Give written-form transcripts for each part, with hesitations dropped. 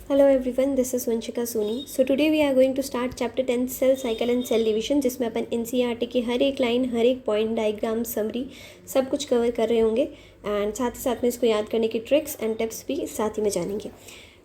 Hello everyone, this is Vanshika Soni. So today we are going to start chapter 10 cell cycle and cell division, जिसमें अपन NCERT की हर एक line, हर एक point, diagram, summary सब कुछ cover कर रहे होंगे एंड साथ ही साथ में इसको याद करने की ट्रिक्स एंड टिप्स भी साथ ही में जानेंगे।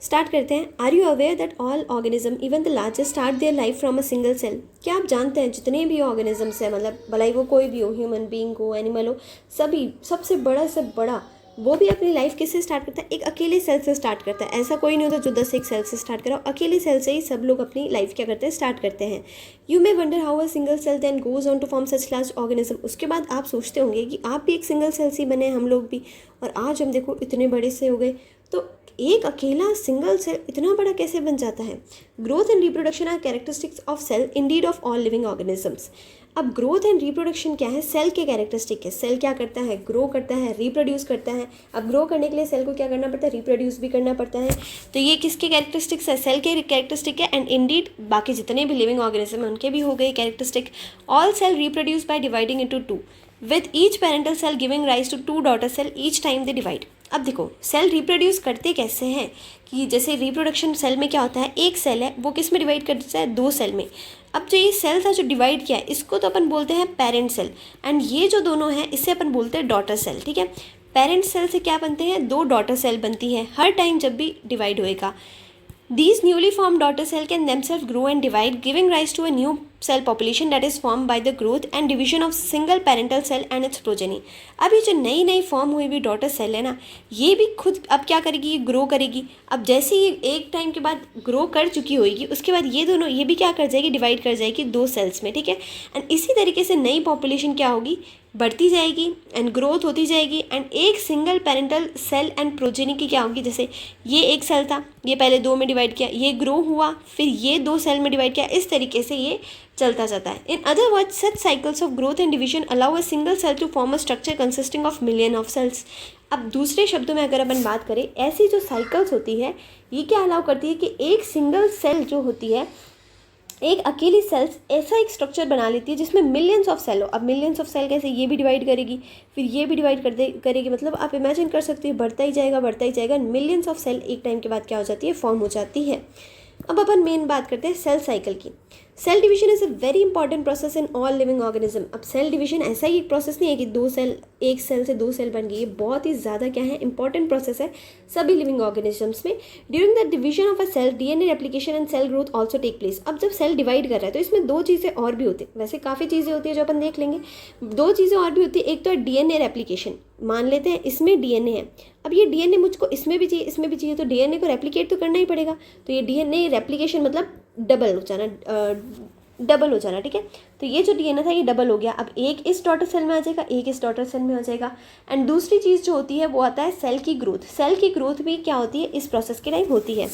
स्टार्ट करते हैं। Are you aware that all organism even the largest start their life from a single cell? क्या आप जानते हैं जितने भी ऑर्गेनिजम्स हैं, मतलब भलाई वो कोई भी हो, ह्यूमन बीइंग हो, एनिमल हो, सभी सबसे बड़ा वो भी अपनी लाइफ किससे स्टार्ट करता है? एक अकेले सेल से स्टार्ट करता है। ऐसा कोई नहीं होता जो 10 एक सेल से स्टार्ट करा, अकेले सेल से ही सब लोग अपनी लाइफ क्या करते हैं, स्टार्ट करते हैं। You may wonder how a single cell then goes on to form such large organism. उसके बाद आप सोचते होंगे कि आप भी एक सिंगल सेल से बने, हम लोग भी, और आज हम देखो इतने बड़े से हो गए। तो एक अकेला सिंगल सेल इतना बड़ा कैसे बन जाता है? Growth and reproduction are characteristics of cell indeed of all living organisms. अब ग्रोथ एंड रिप्रोडक्शन क्या है? सेल के कैरेक्टरिस्टिक है। सेल क्या करता है? ग्रो करता है, रिप्रोड्यूस करता है। अब ग्रो करने के लिए सेल को क्या करना पड़ता है? रिप्रोड्यूस भी करना पड़ता है। तो ये किसके कैरेक्टरिस्टिक्स है? सेल के कैरेक्टरिस्टिक है। एंड इंडीड बाकी जितने भी लिविंग ऑर्गेनिज्म हैं उनके भी हो गए characteristic. All cell reproduce by dividing into two with each parental cell giving rise to two daughter cell each time they divide. अब देखो सेल रिप्रोड्यूस करते कैसे हैं कि जैसे रिप्रोडक्शन सेल में क्या होता है, एक सेल है वो किस में डिवाइड कर देता है? दो सेल में। अब जो ये सेल था जो डिवाइड किया है इसको तो अपन बोलते हैं पेरेंट सेल, एंड ये जो दोनों हैं इसे अपन बोलते हैं डॉटर सेल। ठीक है, पेरेंट सेल से क्या बनते हैं? दो डॉटर सेल बनती है हर टाइम जब भी डिवाइड होएगा। These newly formed daughter cell can themselves grow and divide, giving rise to a new cell population that is formed by the growth and division of single parental cell and its progeny. अब ये जो नई नई form हुई हुई daughter cell है ना, ये भी खुद अब क्या करेगी? ये ग्रो करेगी। अब जैसे ही एक टाइम के बाद ग्रो कर चुकी होगी उसके बाद ये दोनों ये भी क्या कर जाएगी? डिवाइड कर जाएगी दो सेल्स में। ठीक है, एंड इसी तरीके से नई पॉपुलेशन क्या होगी? बढ़ती जाएगी एंड ग्रोथ होती जाएगी। एंड एक single parental cell and progeny की क्या होगी? जैसे ये एक सेल था, ये पहले दो में डिवाइड किया, ये ग्रो हुआ, फिर ये दो सेल में डिवाइड किया, इस तरीके से ये चलता जाता है। In other words such cycles of growth and division allow a single cell to form a structure consisting of million of cells. अब दूसरे शब्दों में अगर अपन बात करें, ऐसी जो साइकिल्स होती है ये क्या अलाउ करती है कि एक सिंगल सेल जो होती है, एक अकेली सेल्स ऐसा एक स्ट्रक्चर बना लेती है जिसमें मिलियंस ऑफ सेल हो। अब मिलियंस ऑफ सेल कैसे? ये भी डिवाइड करेगी, फिर ये भी डिवाइड करेगी, मतलब आप इमेजिन कर सकते हैं बढ़ता ही जाएगा। मिलियंस ऑफ सेल एक टाइम के बाद क्या हो जाती है? फॉर्म हो जाती है। अब अपन मेन बात करते हैं सेल साइकिल की। Cell division is a very important process in all living organism. अब सेल डिवीजन ऐसा ही एक प्रोसेस नहीं है कि दो सेल, एक सेल से दो सेल बन गई। ये बहुत ही ज़्यादा क्या है? इंपॉर्टेंट प्रोसेस है सभी लिविंग ऑर्गेनिजम्स में। During the division of a cell DNA replication and cell growth also take place. अब जब सेल डिवाइड कर रहा है तो इसमें दो चीज़ें और भी होती हैं, वैसे काफ़ी चीज़ें होती है जो अपन देख लेंगे। दो चीज़ें और भी होती है, एक तो है डीएनए रेप्लिकेशन। मान लेते हैं इसमें डीएनए है, अब ये डीएनए मुझको इसमें भी चाहिए, इसमें भी चाहिए, तो डीएनए को रेप्लिकेट तो करना ही पड़ेगा। तो ये डीएनए रेप्लिकेशन मतलब डबल हो जाना। ठीक है, तो ये जो डीएनए था ये डबल हो गया। अब एक इस डॉटर सेल में आ जाएगा, एक इस डॉटर सेल में हो जाएगा। एंड दूसरी चीज़ जो होती है वो आता है सेल की ग्रोथ। सेल की ग्रोथ भी क्या होती है? इस प्रोसेस के टाइम होती है।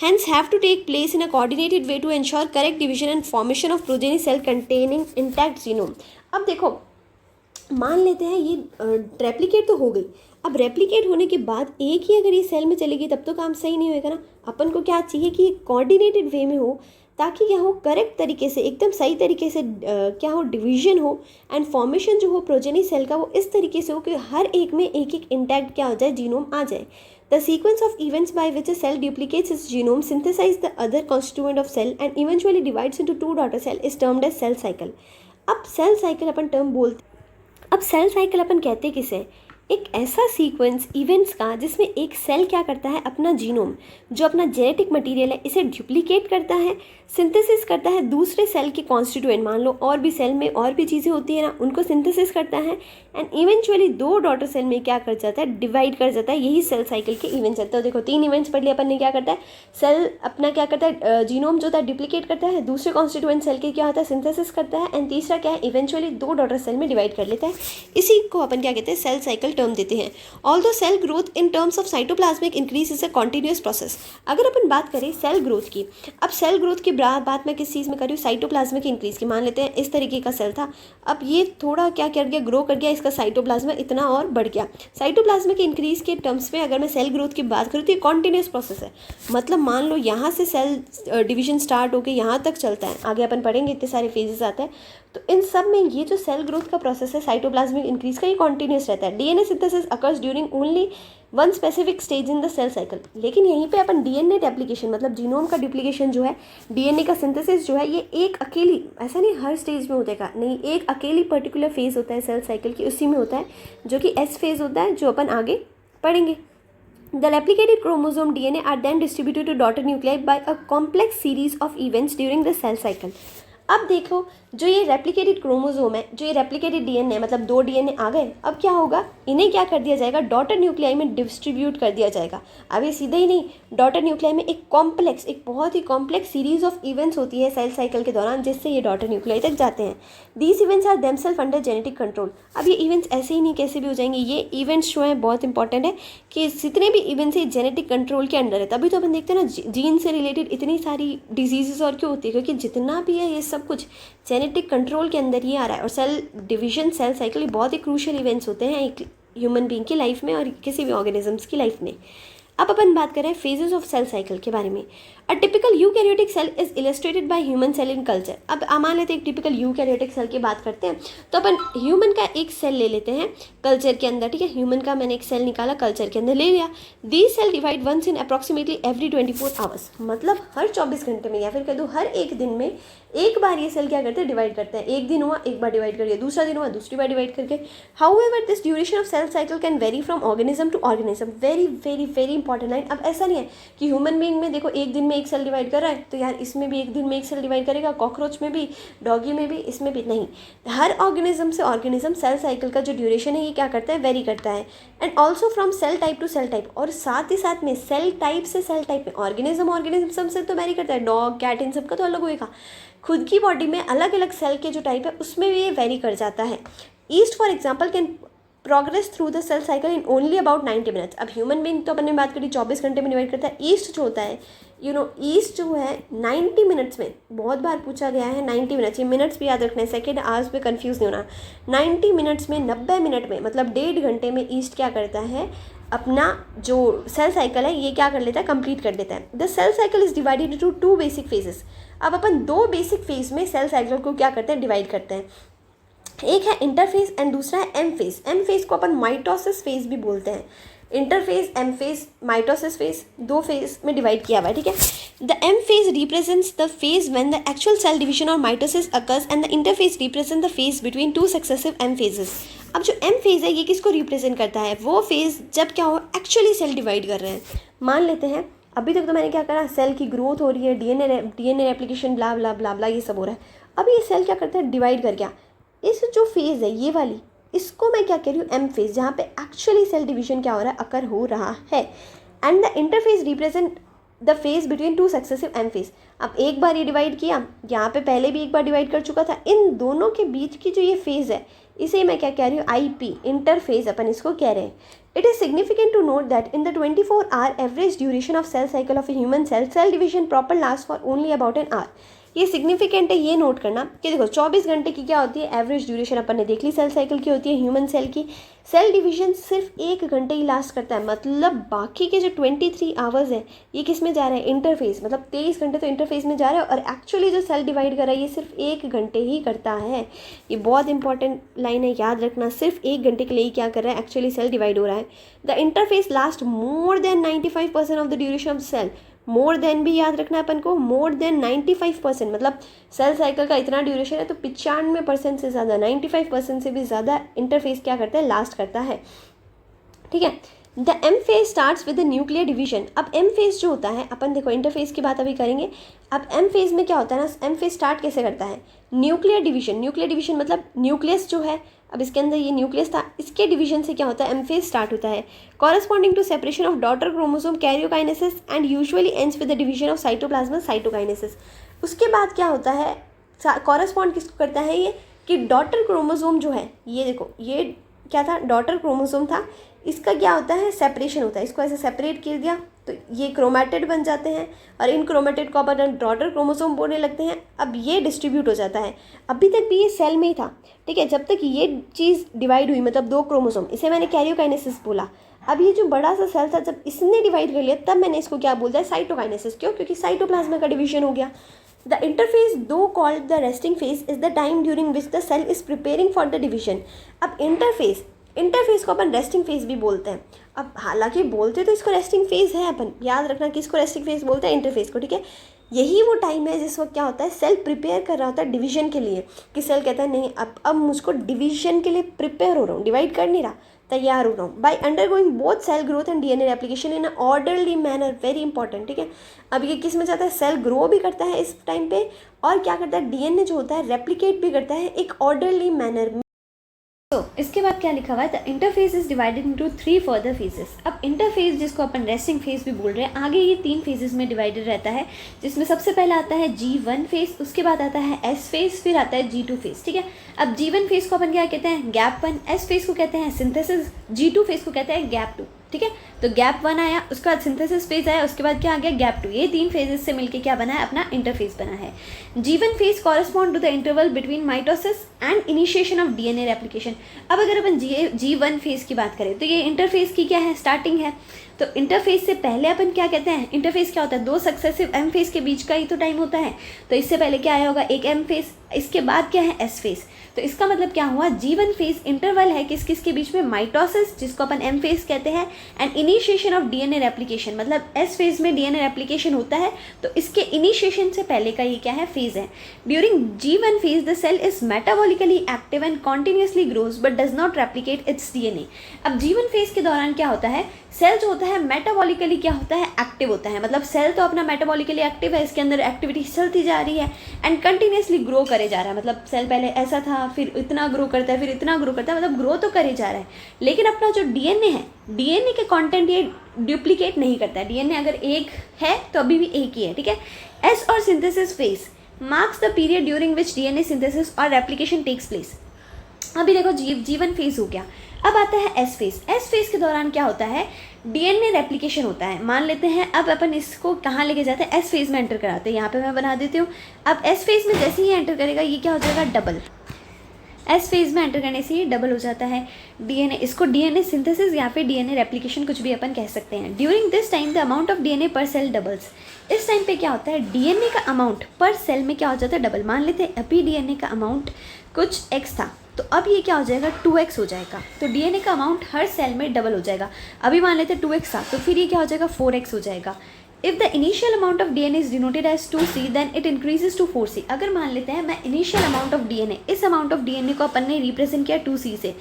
Hence have to take place in a coordinated way to ensure correct division and formation of progeny cell containing intact genome. अब देखो मान लेते हैं ये रेप्लिकेट तो हो गई। अब रेप्लिकेट होने के बाद एक ही अगर ये सेल में चलेगी तब तो काम सही नहीं होएगा ना। अपन को क्या चाहिए कि कोऑर्डिनेटेड वे में हो, ताकि क्या हो? करेक्ट तरीके से, एकदम सही तरीके से क्या हो? डिवीजन हो एंड फॉर्मेशन जो हो प्रोजेनी सेल का वो इस तरीके से हो कि हर एक में एक एक इंटैक्ट क्या हो जाए? जीनोम आ जाए। The sequence of events by which a cell duplicates its genome, synthesizes the other constituent of cell and eventually divides into two daughter cell is termed as cell cycle. अब cell cycle अपन term बोलते, अब cell cycle अपन कहते किसे? एक ऐसा sequence events का जिसमें एक सेल क्या करता है? अपना जीनोम, जो अपना जेनेटिक मटेरियल है, इसे डुप्लीकेट करता है, सिंथेसिस करता है दूसरे सेल के कॉन्स्टिट्यूएंट। मान लो और भी सेल में और भी चीज़ें होती है ना, उनको सिंथेसिस करता है एंड इवेंचुअली दो डॉटर सेल में क्या कर जाता है? डिवाइड कर जाता है। यही सेल साइकिल के इवेंट्स हैं। तो देखो तीन इवेंट्स पढ़ लिए अपन ने। क्या करता है? सेल अपना क्या करता है? जीनोम जो था डुप्लीकेट करता है, दूसरे कॉन्स्टिट्यूएंट सेल के क्या होता है? सिंथेसिस करता है, एंड तीसरा क्या है? इवेंचुअली दो डॉटर सेल में डिवाइड कर लेता है। इसी को अपन क्या कहते हैं? सेल साइकिल टर्म देते हैं। Although cell growth in terms of cytoplasmic increase is a continuous process. अगर अपन बात करें सेल ग्रोथ की, अब सेल ग्रोथ की बात मैं किस चीज़ में कर रही हूँ? साइटोप्लाज्मिक इंक्रीज की। मान लेते हैं इस तरीके का सेल था, अब ये थोड़ा क्या कर गया? ग्रो कर गया, इसका साइटोप्लाज्म इतना और बढ़ गया। साइटोप्लाज्मिक इंक्रीज के टर्म्स में अगर मैं सेल ग्रोथ की बात करूँ तो ये कॉन्टिन्यूस प्रोसेस है। मतलब मान लो यहाँ से सेल डिवीजन स्टार्ट होकर यहाँ तक चलता है, आगे अपन पढ़ेंगे इतने सारे फेजेस आते हैं। तो इन सब में ये जो सेल ग्रोथ का प्रोसेस है साइटोप्लाज्मिक इंक्रीज का, ये कॉन्टिन्यूस रहता है। DNA DNA synthesis occurs during only one specific stage in the cell cycle. लेकिन यहीं पे अपन डीएनए रेप्लिकेशन मतलब जीनोम का डुप्लीकेशन जो है, डीएनए का सिंथेसिस जो है, ये एक अकेली, ऐसा नहीं हर स्टेज में होता है, नहीं, एक अकेली पर्टिकुलर फेज होता है सेल साइकिल की, उसी में होता है, जो कि एस फेज होता है, जो अपन आगे पढ़ेंगे। The replicated chromosome DNA are then distributed to daughter nuclei by a complex series of events during the cell cycle. अब देखो, जो ये रेप्लिकेटेड क्रोमोसोम है, जो ये रेप्लिकेटेड डीएनए मतलब 2 डीएनए आ गए, अब क्या होगा, इन्हें क्या कर दिया जाएगा, डॉटर न्यूक्लियाई में डिस्ट्रीब्यूट कर दिया जाएगा। अब ये सीधे ही नहीं, डॉटर न्यूक्लियाई में एक कॉम्प्लेक्स, एक बहुत ही कॉम्प्लेक्स सीरीज ऑफ इवेंट्स होती है सेल साइकिल के दौरान, जिससे ये डॉटर न्यूक्लियाई तक जाते हैं। These events are themselves under genetic control. अब ये इवेंट्स ऐसे ही नहीं कैसे भी हो जाएंगे, ये इवेंट्स जो हैं बहुत इंपॉर्टेंट है कि जितने भी इवेंट्स ये जेनेटिक कंट्रोल के अंडर है। तभी तो अपन देखते हैं ना, जीन से रिलेटेड इतनी सारी डिजीजेस और क्यों होती है, क्योंकि जितना भी है ये सब कुछ जेनेटिक कंट्रोल के अंदर ही आ रहा है। और सेल डिवीजन, सेल साइकिल बहुत ही क्रूशियल इवेंट्स होते हैं एक ह्यूमन बीइंग की लाइफ में और किसी भी ऑर्गेनिजम्स की लाइफ में। अब अपन बात करें फेजेस ऑफ सेल साइकिल के बारे में। A typical eukaryotic cell is illustrated by human cell in culture. अब मान लेते हैं एक टिपिकल यूकैरियोटिक सेल की बात करते हैं, तो अपन ह्यूमन का एक सेल ले लेते हैं कल्चर के अंदर, ठीक है, ह्यूमन का मैंने एक सेल निकाला, कल्चर के अंदर ले लिया। These cell divide once in approximately every 24 hours, मतलब हर 24 घंटे में, या फिर कह दो हर एक दिन में एक बार ये सेल क्या करते हैं, डिवाइड करते हैं। एक दिन हुआ, एक बार डिवाइड करके, दूसरा दिन हुआ, दूसरी बार डिवाइड करके। However this duration of cell cycle can vary from organism to organism. Very very very important line. अब ऐसा नहीं है कि ह्यूमन बीइंग में देखो एक दिन में एक सेल डिवाइड कर रहा है, तो यार इसमें भी एक दिन में एक सेल डिवाइड करेगा, कॉकरोच में भी, डॉगी में भी, इसमें भी नहीं। हर ऑर्गेनिज्म से ऑर्गेनिज्म सेल साइकिल का जो ड्यूरेशन है ये क्या करता है, वेरी करता है। And also from cell type to cell type, और साथ ही साथ में सेल टाइप से सेल टाइप में ऑर्गेनिज्म सबसे तो वेरी करता है, डॉग कैट इन सब का तो अलग होएगा। खुद की बॉडी में अलग अलग सेल के जो टाइप है उसमें भी ये वेरी कर जाता है। Yeast for example can progress through the cell cycle in only about 90 minutes. अब ह्यूमन बीइंग तो अपन ने बात करी 24 घंटे में डिवाइड करता है। ईस्ट जो होता है, ईस्ट जो है 90 मिनट्स में, बहुत बार पूछा गया है 90 मिनट्स, ये मिनट्स भी याद रखना है, सेकेंड आवर्स पे कंफ्यूज नहीं होना। 90 मिनट्स में, 90 मिनट में, मतलब 1.5 घंटे में ईस्ट क्या करता है, अपना जो सेल साइकिल है ये क्या कर लेता है, कंप्लीट कर लेता है। The cell cycle is divided into 2 basic phases. अब अपन 2 बेसिक फेज में सेल साइकिल को क्या करते हैं, डिवाइड करते हैं। एक है इंटरफेज एंड दूसरा है एम फेज। एम फेज को अपन माइटोसिस फेज भी बोलते हैं। Interphase, M phase, mitosis phase, 2 phase में डिवाइड किया हुआ है, ठीक है। The M phase represents the phase when the actual cell division और mitosis occurs and the interphase represent the phase between 2 successive M phases. अब जो एम फेज है ये किसको रिप्रेजेंट करता है, वो फेज जब क्या हो, एक्चुअली सेल डिवाइड कर रहे हैं। मान लेते हैं अभी तक तो मैंने क्या करा, सेल की ग्रोथ हो रही है, डीएनए रेप्लिकेशन, ब्ला ब्ला ब्ला ब्ला, ये सब हो रहा है। अब ये सेल क्या करता है, डिवाइड कर गया। इस जो फेज़ है ये वाली, इसको मैं क्या कह रही हूँ, एम फेज़, जहाँ पे एक्चुअली सेल डिवीजन क्या हो रहा है, अकर हो रहा है। And the interphase represent the phase between 2 successive M phase. अब एक बार ये डिवाइड किया, यहाँ पे पहले भी एक बार डिवाइड कर चुका था, इन दोनों के बीच की जो ये फेज़ है इसे मैं क्या कह रही हूँ, IP, इंटरफेज अपन इसको कह रहे हैं। It is significant to note that in the 24 hour average duration of cell cycle of a human cell division proper last for only about an hour. ये सिग्निफिकेंट है, ये नोट करना कि देखो 24 घंटे की क्या होती है एवरेज ड्यूरेशन, अपन ने देख ली सेल साइकिल की होती है ह्यूमन सेल की। सेल डिवीजन सिर्फ 1 घंटे ही लास्ट करता है, मतलब बाकी के जो 23 आवर्स है ये किस में जा रहा है, इंटरफेस, मतलब 23 घंटे तो इंटरफेस में जा रहा है, और एक्चुअली जो सेल डिवाइड कर रहा है ये सिर्फ 1 घंटे ही करता है। ये बहुत इंपॉर्टेंट लाइन है, याद रखना, सिर्फ 1 घंटे के लिए ही क्या कर रहा है, एक्चुअली सेल डिवाइड हो रहा है। The interphase last more than 95% of the duration of cell. More than भी याद रखना है अपन को, मोर देन 95%, मतलब सेल साइकिल का इतना ड्यूरेशन है तो 95% से ज़्यादा, 95% से भी ज़्यादा इंटरफेस क्या करता है, लास्ट करता है, ठीक है। The M phase starts with the nuclear division. अब एम फेज जो होता है, अपन देखो इंटरफेस की बात अभी करेंगे। अब एम फेज में क्या होता है ना, एम फेज स्टार्ट कैसे करता है, न्यूक्लियर डिवीजन। न्यूक्लियर डिवीजन मतलब न्यूक्लियस जो है, अब इसके अंदर ये न्यूक्लियस था, इसके डिवीजन से क्या होता है, एम फेज स्टार्ट होता है। Corresponding to separation of daughter chromosome karyokinesis and usually ends with the division of cytoplasm cytokinesis. उसके बाद क्या होता है, कॉरेस्पॉन्ड किसको करता है ये, कि डॉटर क्रोमोसोम जो है, ये देखो ये क्या था, डॉटर क्रोमोसोम था, इसका क्या होता है, सेपरेशन होता है, इसको ऐसे सेपरेट कर दिया तो ये क्रोमेटिड बन जाते हैं, और इन क्रोमेटिड को अपन डॉटर क्रोमोसोम बोलने लगते हैं। अब ये डिस्ट्रीब्यूट हो जाता है, अभी तक भी ये सेल में ही था, ठीक है, जब तक ये चीज़ डिवाइड हुई, मतलब 2 क्रोमोसोम, इसे मैंने कैरियोकाइनेसिस बोला। अब ये जो बड़ा सा सेल था, जब इसने डिवाइड कर लिया तब मैंने इसको क्या बोल दिया, साइटोकाइनेसिस। क्यों, क्योंकि साइटोप्लाज्म का डिवीजन हो गया। The interphase, though called the resting phase, is the time during which the cell is preparing for the division. अब इंटरफेस इंटरफेस को अपन रेस्टिंग फेज भी बोलते हैं। अब हालांकि बोलते तो इसको रेस्टिंग फेज है, अपन याद रखना कि इसको रेस्टिंग फेज बोलते हैं इंटरफेस को, ठीक है। यही वो टाइम है जिस वक्त क्या होता है, सेल प्रिपेयर कर रहा होता है डिवीजन के लिए, कि सेल कहता है नहीं अब मुझको डिवीजन के लिए प्रिपेयर हो रहा हूँ, डिवाइड कर नहीं रहा, तैयार हो रहा हूँ, by undergoing both cell growth and DNA replication in a orderly manner, very important, ठीक है। अब ये किस में जाता है, सेल ग्रो भी करता है इस टाइम पे, और क्या करता है, डीएनए जो होता है रेप्लिकेट भी करता है एक ऑर्डरली मैनर। तो इसके बाद क्या लिखा हुआ है, the interface is divided into 3 further phases. अब इंटरफेस जिसको अपन रेस्टिंग फेज भी बोल रहे हैं, आगे ये 3 फेजेस में डिवाइडेड रहता है, जिसमें सबसे पहला आता है G1 फेज, उसके बाद आता है S फेज, फिर आता है G2 फेज, ठीक है। अब G1 फेज को अपन क्या कहते हैं, गैप 1, S फेज को कहते हैं सिंथेसिस, G2 फेज को कहते हैं गैप 2, ठीक है। तो गैप 1 आया, उसके बाद सिंथेसिस फेज आया, उसके बाद क्या आ गया, गैप 2। ये 3 फेजेस से मिलके क्या बना है, अपना इंटरफेस बना है। G1 phase correspond to the interval between mitosis and initiation of DNA replication. अब अगर अपन G1 फेज की बात करें तो ये इंटरफेस की क्या है, स्टार्टिंग है। तो इंटरफेस से पहले अपन क्या कहते हैं, इंटरफेस क्या होता है, 2 सक्सेसिव एम फेज के बीच का ही तो टाइम होता है। तो इससे पहले क्या आया होगा, एक एम फेज, इसके बाद क्या है, एस फेज। तो इसका मतलब क्या हुआ, G1 फेज इंटरवल है किस किस के बीच में, माइटोसिस जिसको अपन एम फेज कहते हैं, and initiation of DNA replication, मतलब एस फेज में डीएनए रेप्लिकेशन होता है, तो इसके इनिशिएशन से पहले का ये क्या है, फेज है। During G1 phase the cell is metabolically active and continuously grows but does not replicate its DNA. अब G1 फेज के दौरान क्या होता है, सेल जो होता है मेटाबॉलिकली क्या होता है, एक्टिव होता है, मतलब सेल तो अपना मेटाबॉलिकली एक्टिव है, इसके अंदर एक्टिविटी चलती जा रही है एंड कंटिन्यूसली ग्रो करे जा रहा है। मतलब सेल पहले ऐसा था, फिर इतना ग्रो करता है, फिर इतना ग्रो करता है, मतलब ग्रो तो करे जा रहा है, लेकिन अपना जो डीएनए है, डीएनए के कंटेंट ये डुप्लीकेट नहीं करता है। डीएनए अगर एक है तो अभी भी एक ही है, ठीक है। एस और synthesis phase marks the period during which DNA synthesis और रेप्लिकेशन टेक्स प्लेस। अभी देखो G1 फेज हो गया, अब आता है एस फेज। एस फेज के दौरान क्या होता है, डीएनए रेप्लिकेशन होता है। मान लेते हैं अब अपन इसको कहाँ लेके जाते हैं, एस फेज में एंटर कराते हैं। यहाँ पे मैं बना देती हूँ। अब एस फेज में जैसे ही एंटर करेगा ये क्या हो जाएगा, डबल। एस फेज में एंटर करने से ये डबल हो जाता है डीएनए, इसको डीएनए सिंथेसिस या फिर डीएनए रेप्लिकेशन कुछ भी अपन कह सकते हैं। During this time the amount of DNA पर सेल डबल्स। इस टाइम पे क्या होता है, डीएनए का अमाउंट पर सेल में क्या हो जाता है, डबल। मान लेते हैं अभी डीएनए का अमाउंट कुछ x था, तो अब ये क्या हो जाएगा, 2x हो जाएगा। तो डीएनए का अमाउंट हर सेल में डबल हो जाएगा। अभी मान लेते हैं 2x था, तो फिर ये क्या हो जाएगा, 4x हो जाएगा। If the initial amount of DNA is denoted as 2c then it increases to 4c। अगर मान लेते हैं मैं इनिशियल अमाउंट ऑफ डीएनए, इस अमाउंट ऑफ डीएनए को अपन ने रिप्रेजेंट किया 2c से,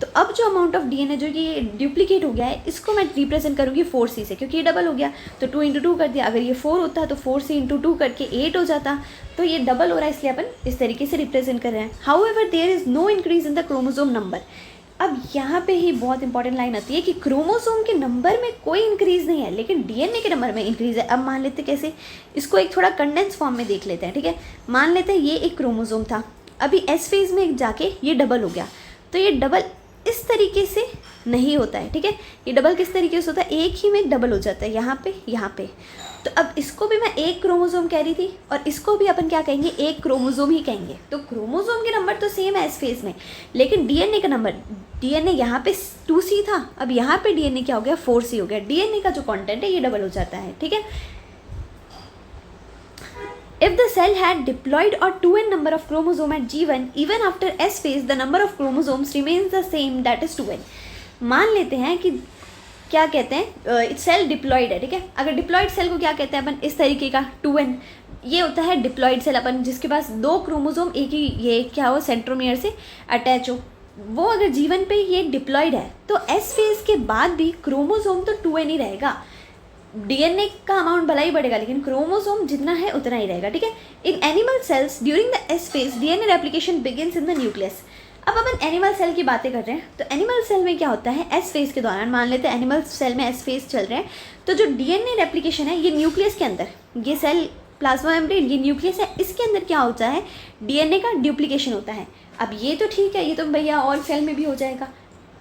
तो अब जो अमाउंट ऑफ डीएनए जो ये डुप्लीकेट हो गया है, इसको मैं रिप्रेजेंट करूँगी 4c से, क्योंकि ये डबल हो गया। तो 2 × 2 कर दिया। अगर ये 4 होता तो 4c × 2 करके 8 हो जाता। तो ये डबल हो रहा है, इसलिए अपन इस तरीके से रिप्रेजेंट कर रहे हैं। However there is no increase in the chromosome number. अब यहाँ पे ही बहुत इंपॉर्टेंट लाइन आती है कि क्रोमोसोम के नंबर में कोई इंक्रीज़ नहीं है, लेकिन डीएनए के नंबर में इंक्रीज़ है। अब मान लेते कैसे, इसको एक थोड़ा कंडेंस फॉर्म में देख लेते हैं, ठीक है। मान लेते हैं ये एक क्रोमोसोम था, अभी एस फेज में जाके ये डबल हो गया। तो ये डबल इस तरीके से नहीं होता है, ठीक है। ये डबल किस तरीके से होता है, एक ही में डबल हो जाता है, यहाँ पे यहाँ पे। तो अब इसको भी मैं एक क्रोमोसोम कह रही थी और इसको भी अपन क्या कहेंगे, एक क्रोमोसोम ही कहेंगे। तो क्रोमोसोम के नंबर तो सेम है एस फेज में, लेकिन डीएनए का नंबर, डीएनए यहाँ पे 2c था, अब यहाँ पे डीएनए क्या हो गया, 4c हो गया। डीएनए का जो कंटेंट है ये डबल हो जाता है, ठीक है। If the cell had diploid or 2n number of chromosome at G1, even after S phase, the number of chromosomes remains the same, that is 2n. मान लेते हैं कि क्या कहते हैं, सेल डिप्लॉयड है, ठीक है। अगर डिप्लॉयड सेल को क्या कहते हैं अपन, इस तरीके का 2n, ये होता है डिप्लॉयड सेल अपन, जिसके पास 2 क्रोमोसोम एक ही ये क्या हो, सेंट्रोमियर से अटैच हो। वो अगर G1 पे ये डिप्लॉयड है, तो S फेज के बाद भी क्रोमोसोम तो 2n ही रहेगा। डीएनए का अमाउंट भला ही बढ़ेगा, लेकिन क्रोमोसोम जितना है उतना ही रहेगा, ठीक है। In animal cells during the S phase DNA replication begins in the nucleus. अब अपन एनिमल सेल की बातें कर रहे हैं, तो एनिमल सेल में क्या होता है, एस फेज के दौरान मान लेते हैं एनिमल सेल में एस फेज चल रहे हैं, तो जो डीएनए रेप्लिकेशन है ये न्यूक्लियस के अंदर, ये सेल प्लाज्मा मेम्ब्रेन ये न्यूक्लियस है, इसके अंदर क्या होता है, डीएनए का डुप्लीकेशन होता है। अब ये तो ठीक है, ये तो भैया और सेल में भी हो जाएगा,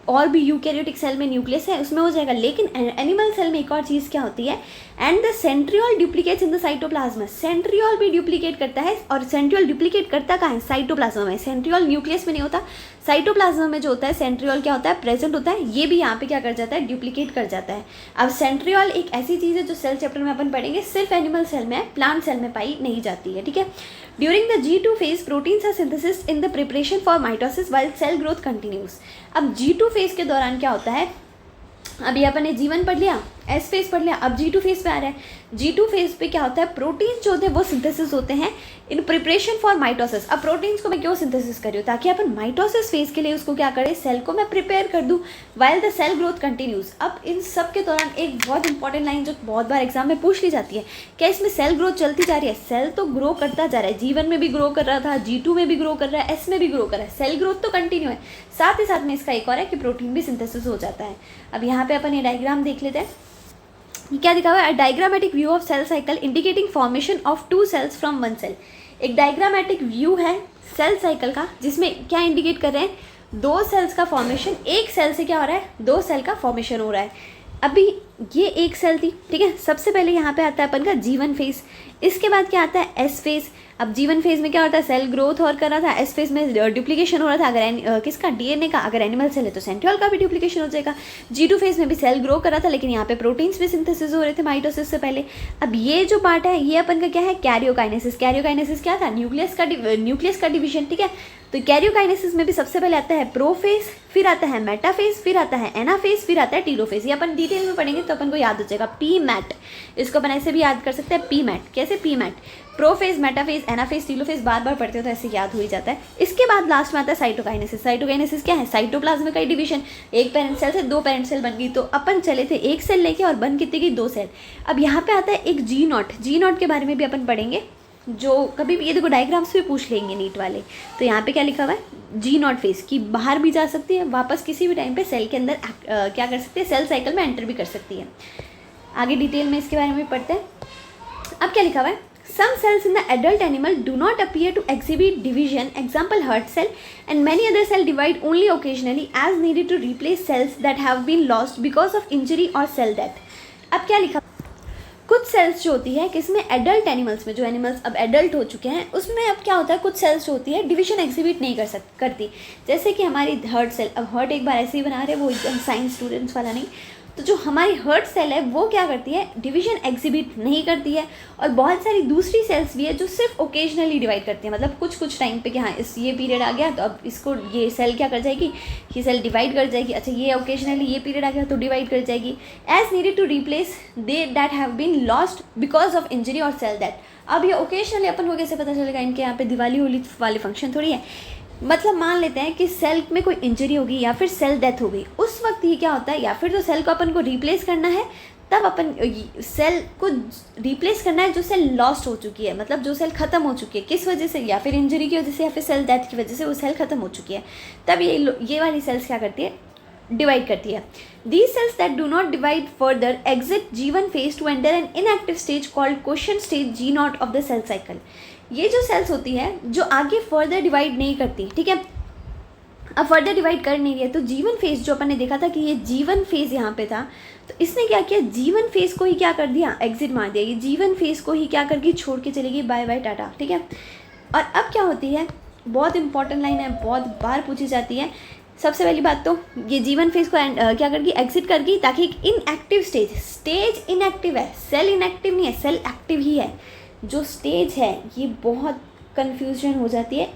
और भी यूकैरियोटिक सेल में न्यूक्लियस है उसमें हो जाएगा, लेकिन एनिमल सेल में एक और चीज़ क्या होती है, and the centriole duplicates in the cytoplasm, centriole भी डुप्लीकेट करता है, और सेंट्रियोल डुप्लीकेट करता कहाँ है, साइटोप्लाज्म में। सेंट्रियोल न्यूक्लियस में नहीं होता, साइटोप्लाज्म में जो होता है सेंट्रियोल क्या होता है, प्रेजेंट होता है। ये भी यहाँ पे क्या कर जाता है, डुप्लीकेट कर जाता है। अब सेंट्रियोल एक ऐसी चीज़ है जो सेल चैप्टर में अपन पढ़ेंगे, सिर्फ एनिमल सेल में, प्लांट सेल में पाई नहीं जाती है, ठीक है। During the G2 phase, proteins are synthesized in the preparation for mitosis while cell growth continues। अब G2 phase के दौरान क्या होता है, अभी अपन ने G1 पढ़ लिया, S फेज पढ़ लिया, अब G2 फेज पे आ रहा है। G2 फेज पे क्या होता है, प्रोटीन्स जो होते हैं वो सिंथेसिस होते हैं इन प्रिपरेशन फॉर माइटोसिस। अब प्रोटीन्स को मैं क्यों सिंथेसिस कर रही हूँ, ताकि अपन माइटोसिस फेज के लिए उसको क्या करें, सेल को मैं प्रिपेयर कर दूँ while the cell growth continues. अब इन सब के दौरान एक बहुत इंपॉर्टेंट लाइन जो बहुत बार एग्जाम में पूछ ली जाती है, क्या इसमें सेल ग्रोथ चलती जा रही है, सेल तो ग्रो करता जा रहा है, G1 में भी ग्रो कर रहा था, G2 में भी ग्रो कर रहा है, S में भी ग्रो कर रहा है, सेल ग्रोथ तो कंटिन्यू है। साथ ही साथ में इसका एक और है कि प्रोटीन भी सिंथेसिस हो जाता है। अब यहाँ पे अपन ये डायग्राम देख लेते हैं, क्या दिखा हुआ है, diagrammatic view of cell cycle indicating formation of 2 cells from 1 cell. एक डायग्रामेटिक व्यू है सेल साइकिल का, जिसमें क्या इंडिकेट कर रहे हैं, 2 सेल्स का फॉर्मेशन, एक सेल से क्या हो रहा है, 2 सेल का फॉर्मेशन हो रहा है। अभी ये एक सेल थी, ठीक है। सबसे पहले यहाँ पे आता है अपन का G1 फेज, इसके बाद क्या आता है S फेज। अब G1 फेज में क्या होता है, सेल ग्रोथ और कर रहा था, S फेज में डुप्लीकेशन हो रहा था, अगर किसका, DNA का, अगर एनिमल सेल है तो सेंट्रियोल का भी डुप्लीकेशन हो जाएगा। G2 फेज में भी सेल ग्रो कर रहा था, लेकिन यहाँ पे प्रोटीन्स भी सिंथेसिस हो रहे थे माइटोसिस से पहले। अब ये जो पार्ट है ये अपन का क्या है, कैरियोकाइनेसिस। कैरियोकाइनेसिस क्या था, न्यूक्लियस का डिवीजन, ठीक है। तो कैरियोकाइनेसिस में भी सबसे पहले आता है प्रोफेज, फिर आता है मेटाफेज, फिर आता है एनाफेज, फिर आता है टीलोफेज। ये अपन डिटेल में पढ़ेंगे तो अपन को याद हो जाएगा, पीमैट। इसको अपन ऐसे भी याद कर सकते हैं, पीमैट। कैसे, पीमैट, प्रोफेज, मेटाफेज, एनाफेज, टीलोफेज, बार बार पढ़ते हो तो ऐसे याद हो ही जाता है। इसके बाद लास्ट में आता है साइटोकाइनेसिस। साइटोकाइनेसिस क्या है, साइटोप्लाज्म का डिवीजन। एक पेरेंट सेल से 2 पेरेंट सेल बन गई, तो अपन चले थे एक सेल लेके और बन कितनी गई, 2 सेल। अब यहाँ पे आता है एक G0 के बारे में भी अपन पढ़ेंगे, जो कभी भी, ये देखो डायग्राम्स भी पूछ लेंगे नीट वाले। तो यहाँ पे क्या लिखा हुआ है, G0 फेज की बाहर भी जा सकती है, वापस किसी भी टाइम पे सेल के अंदर क्या कर सकती है, सेल साइकिल में एंटर भी कर सकती है। आगे डिटेल में इसके बारे में पढ़ते हैं। अब क्या लिखा हुआ है, some cells in the adult animal do not appear to exhibit division, example heart cell, and many other cells divide only occasionally as needed to replace cells that have been lost because of injury or cell death। अब क्या लिखा, कुछ sales जो होती है किसमें, adult animals में, जो एनिमल्स अब एडल्ट हो चुके हैं उसमें अब क्या होता है, कुछ सेल्स जो होती है डिवीजन एग्जिबिट नहीं करती। जैसे कि हमारी हार्ट सेल, अब हार्ट एक बार ऐसे ही बना रहे हैं, वो एकदम साइंस स्टूडेंट्स वाला नहीं, तो जो हमारी हार्ट सेल है वो क्या करती है, डिवीजन एग्जिबिट नहीं करती है। और बहुत सारी दूसरी सेल्स भी है जो सिर्फ ओकेजनली डिवाइड करती है, मतलब कुछ टाइम पे कि हाँ इस ये पीरियड आ गया तो अब इसको ये सेल क्या कर जाएगी, ये सेल डिवाइड कर जाएगी। अच्छा ये ओकेजनली ये पीरियड आ गया तो डिवाइड कर जाएगी, as needed to replace the that have been lost because of injury और सेल दैट। अब ये ओकेजनली अपन को कैसे पता चलेगा, इनके यहाँ पे दिवाली होली वाले फंक्शन थोड़ी है। मतलब मान लेते हैं कि सेल में कोई इंजरी होगी या फिर सेल डेथ हो गई, उस वक्त ही क्या होता है, या फिर जो सेल को अपन को रिप्लेस करना है, तब अपन सेल को रिप्लेस करना है जो सेल लॉस्ट हो चुकी है, मतलब जो सेल ख़त्म हो चुकी है, किस वजह से, या फिर इंजरी की वजह से या फिर सेल डेथ की वजह से वो सेल ख़त्म हो चुकी है, तब ये वाली सेल्स क्या करती है, डिवाइड करती है। These cells that do not divide further exit G1 phase to enter an inactive stage called quotient stage G0 of the cell cycle। ये जो सेल्स होती है जो आगे फर्दर डिवाइड नहीं करती, ठीक है, अब फर्दर डिवाइड कर नहीं रही है, तो G1 फेज जो अपन ने देखा था कि ये G1 फेज यहाँ पे था, तो इसने क्या किया, G1 फेज को ही क्या कर दिया, एग्जिट मार दिया। ये G1 फेज को ही क्या करके छोड़ के चलेगी, बाय बाय टाटा, ठीक है। और अब क्या होती है, बहुत इंपॉर्टेंट लाइन है, बहुत बार पूछी जाती है। सबसे पहली बात तो ये G1 फेज को क्या करगी, एग्जिट करगी, ताकि एक इनएक्टिव स्टेज इनएक्टिव है, सेल इनएक्टिव नहीं है, सेल एक्टिव ही है। जो स्टेज है ये बहुत कन्फ्यूजन हो जाती है।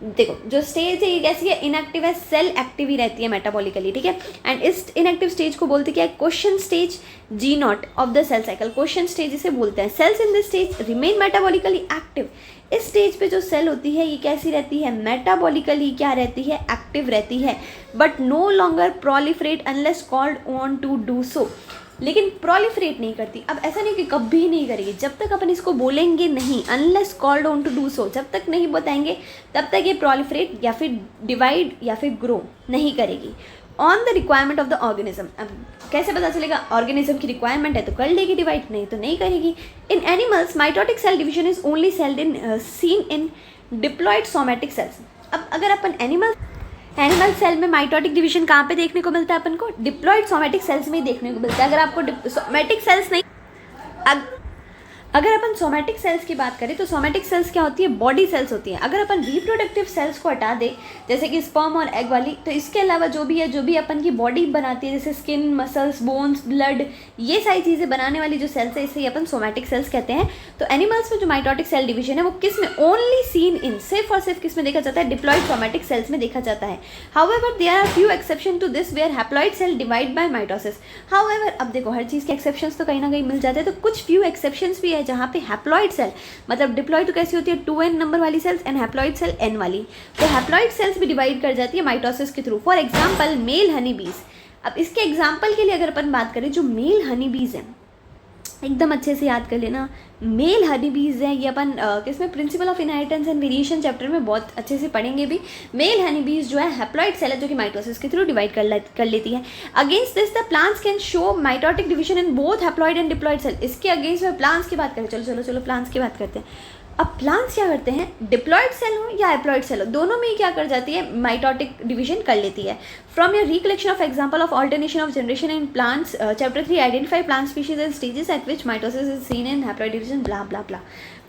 देखो जो स्टेज है ये कैसी है, इनएक्टिव है, सेल एक्टिव ही रहती है मेटाबॉलिकली, ठीक है। एंड इस इनएक्टिव स्टेज को बोलते क्या है, quiescent stage G0 of the cell cycle, quiescent stage इसे बोलते हैं। Cells in this stage remain metabolically active. इस स्टेज पे जो सेल होती है ये कैसी रहती है, मेटाबॉलिकली क्या रहती है, एक्टिव रहती है, but no longer proliferate unless called on to do so. लेकिन प्रोलिफरेट नहीं करती। अब ऐसा नहीं कि कभी नहीं करेगी, जब तक अपन इसको बोलेंगे नहीं, unless called on to do so, जब तक नहीं बताएंगे तब तक ये प्रोलिफरेट या फिर डिवाइड या फिर ग्रो नहीं करेगी। On the requirement of the organism, अब कैसे पता चलेगा, ऑर्गेनिज्म की रिक्वायरमेंट है तो कर लेगी डिवाइड, नहीं तो नहीं करेगी। In animals mitotic cell division is only seen in diploid somatic cells. अब अगर अपन एनिमल सेल में माइटोटिक डिवीजन कहाँ पे देखने को मिलता है अपन को, डिप्लॉयड सोमैटिक सेल्स में ही देखने को मिलता है। अगर आपको सोमैटिक सेल्स नहीं, अगर अपन सोमैटिक सेल्स की बात करें तो सोमैटिक सेल्स क्या होती है, बॉडी सेल्स होती हैं। अगर अपन रिप्रोडक्टिव सेल्स को हटा दें, जैसे कि स्पर्म और एग वाली, तो इसके अलावा जो भी अपन की बॉडी बनाती है, जैसे स्किन, मसल्स, बोन्स, ब्लड, ये सारी चीज़ें बनाने वाली जो सेल्स है, इसे ही अपन सोमैटिक सेल्स कहते हैं। तो एनिमल्स में जो माइटोटिक सेल डिवीजन है वो किस में, ओनली सीन इन, सिर्फ और सिर्फ किस में देखा जाता है, डिप्लॉइड सोमैटिक सेल्स में देखा जाता है। However there are few exception to this where haploid cell divide by mitosis. However, अब देखो हर चीज़ के एक्सेप्शंस तो कहीं ना कहीं मिल जाते हैं, तो कुछ फ्यू एक्सेप्शंस भी है जहाँ पे हैप्लॉइड सेल, मतलब डिप्लॉइड तो कैसी होती है, 2n नंबर वाली cells, and haploid cell n वाली। तो हैप्लॉइड सेल्स भी डिवाइड कर जाती है माइटोसिस के through. For example male honey bees. अब इसके एग्जांपल के लिए अगर अपन बात करें, जो मेल हनी बीज है, एकदम अच्छे से याद कर लेना, मेल हनी बीज है, ये अपन किसमें, principle of inheritance and variation chapter में बहुत अच्छे से पढ़ेंगे भी। मेल हनी बीज जो है हैप्लॉइड सेल है, जो कि माइटोसिस के थ्रू डिवाइड कर लेती है। Against this the plants can show mitotic division in both haploid and diploid cell. इसके अगेंस्ट में प्लांट्स की बात करें, चलो प्लांट्स की बात करते हैं। अब प्लांट्स क्या करते हैं, डिप्लॉइड सेल हो या हैप्लॉइड सेल हो, दोनों में ही क्या कर जाती है, माइटोटिक डिवीजन कर लेती है। From your recollection of example of alternation of generation in plants, chapter 3 identify plant species and stages at which mitosis is seen in haploid division, bla bla bla.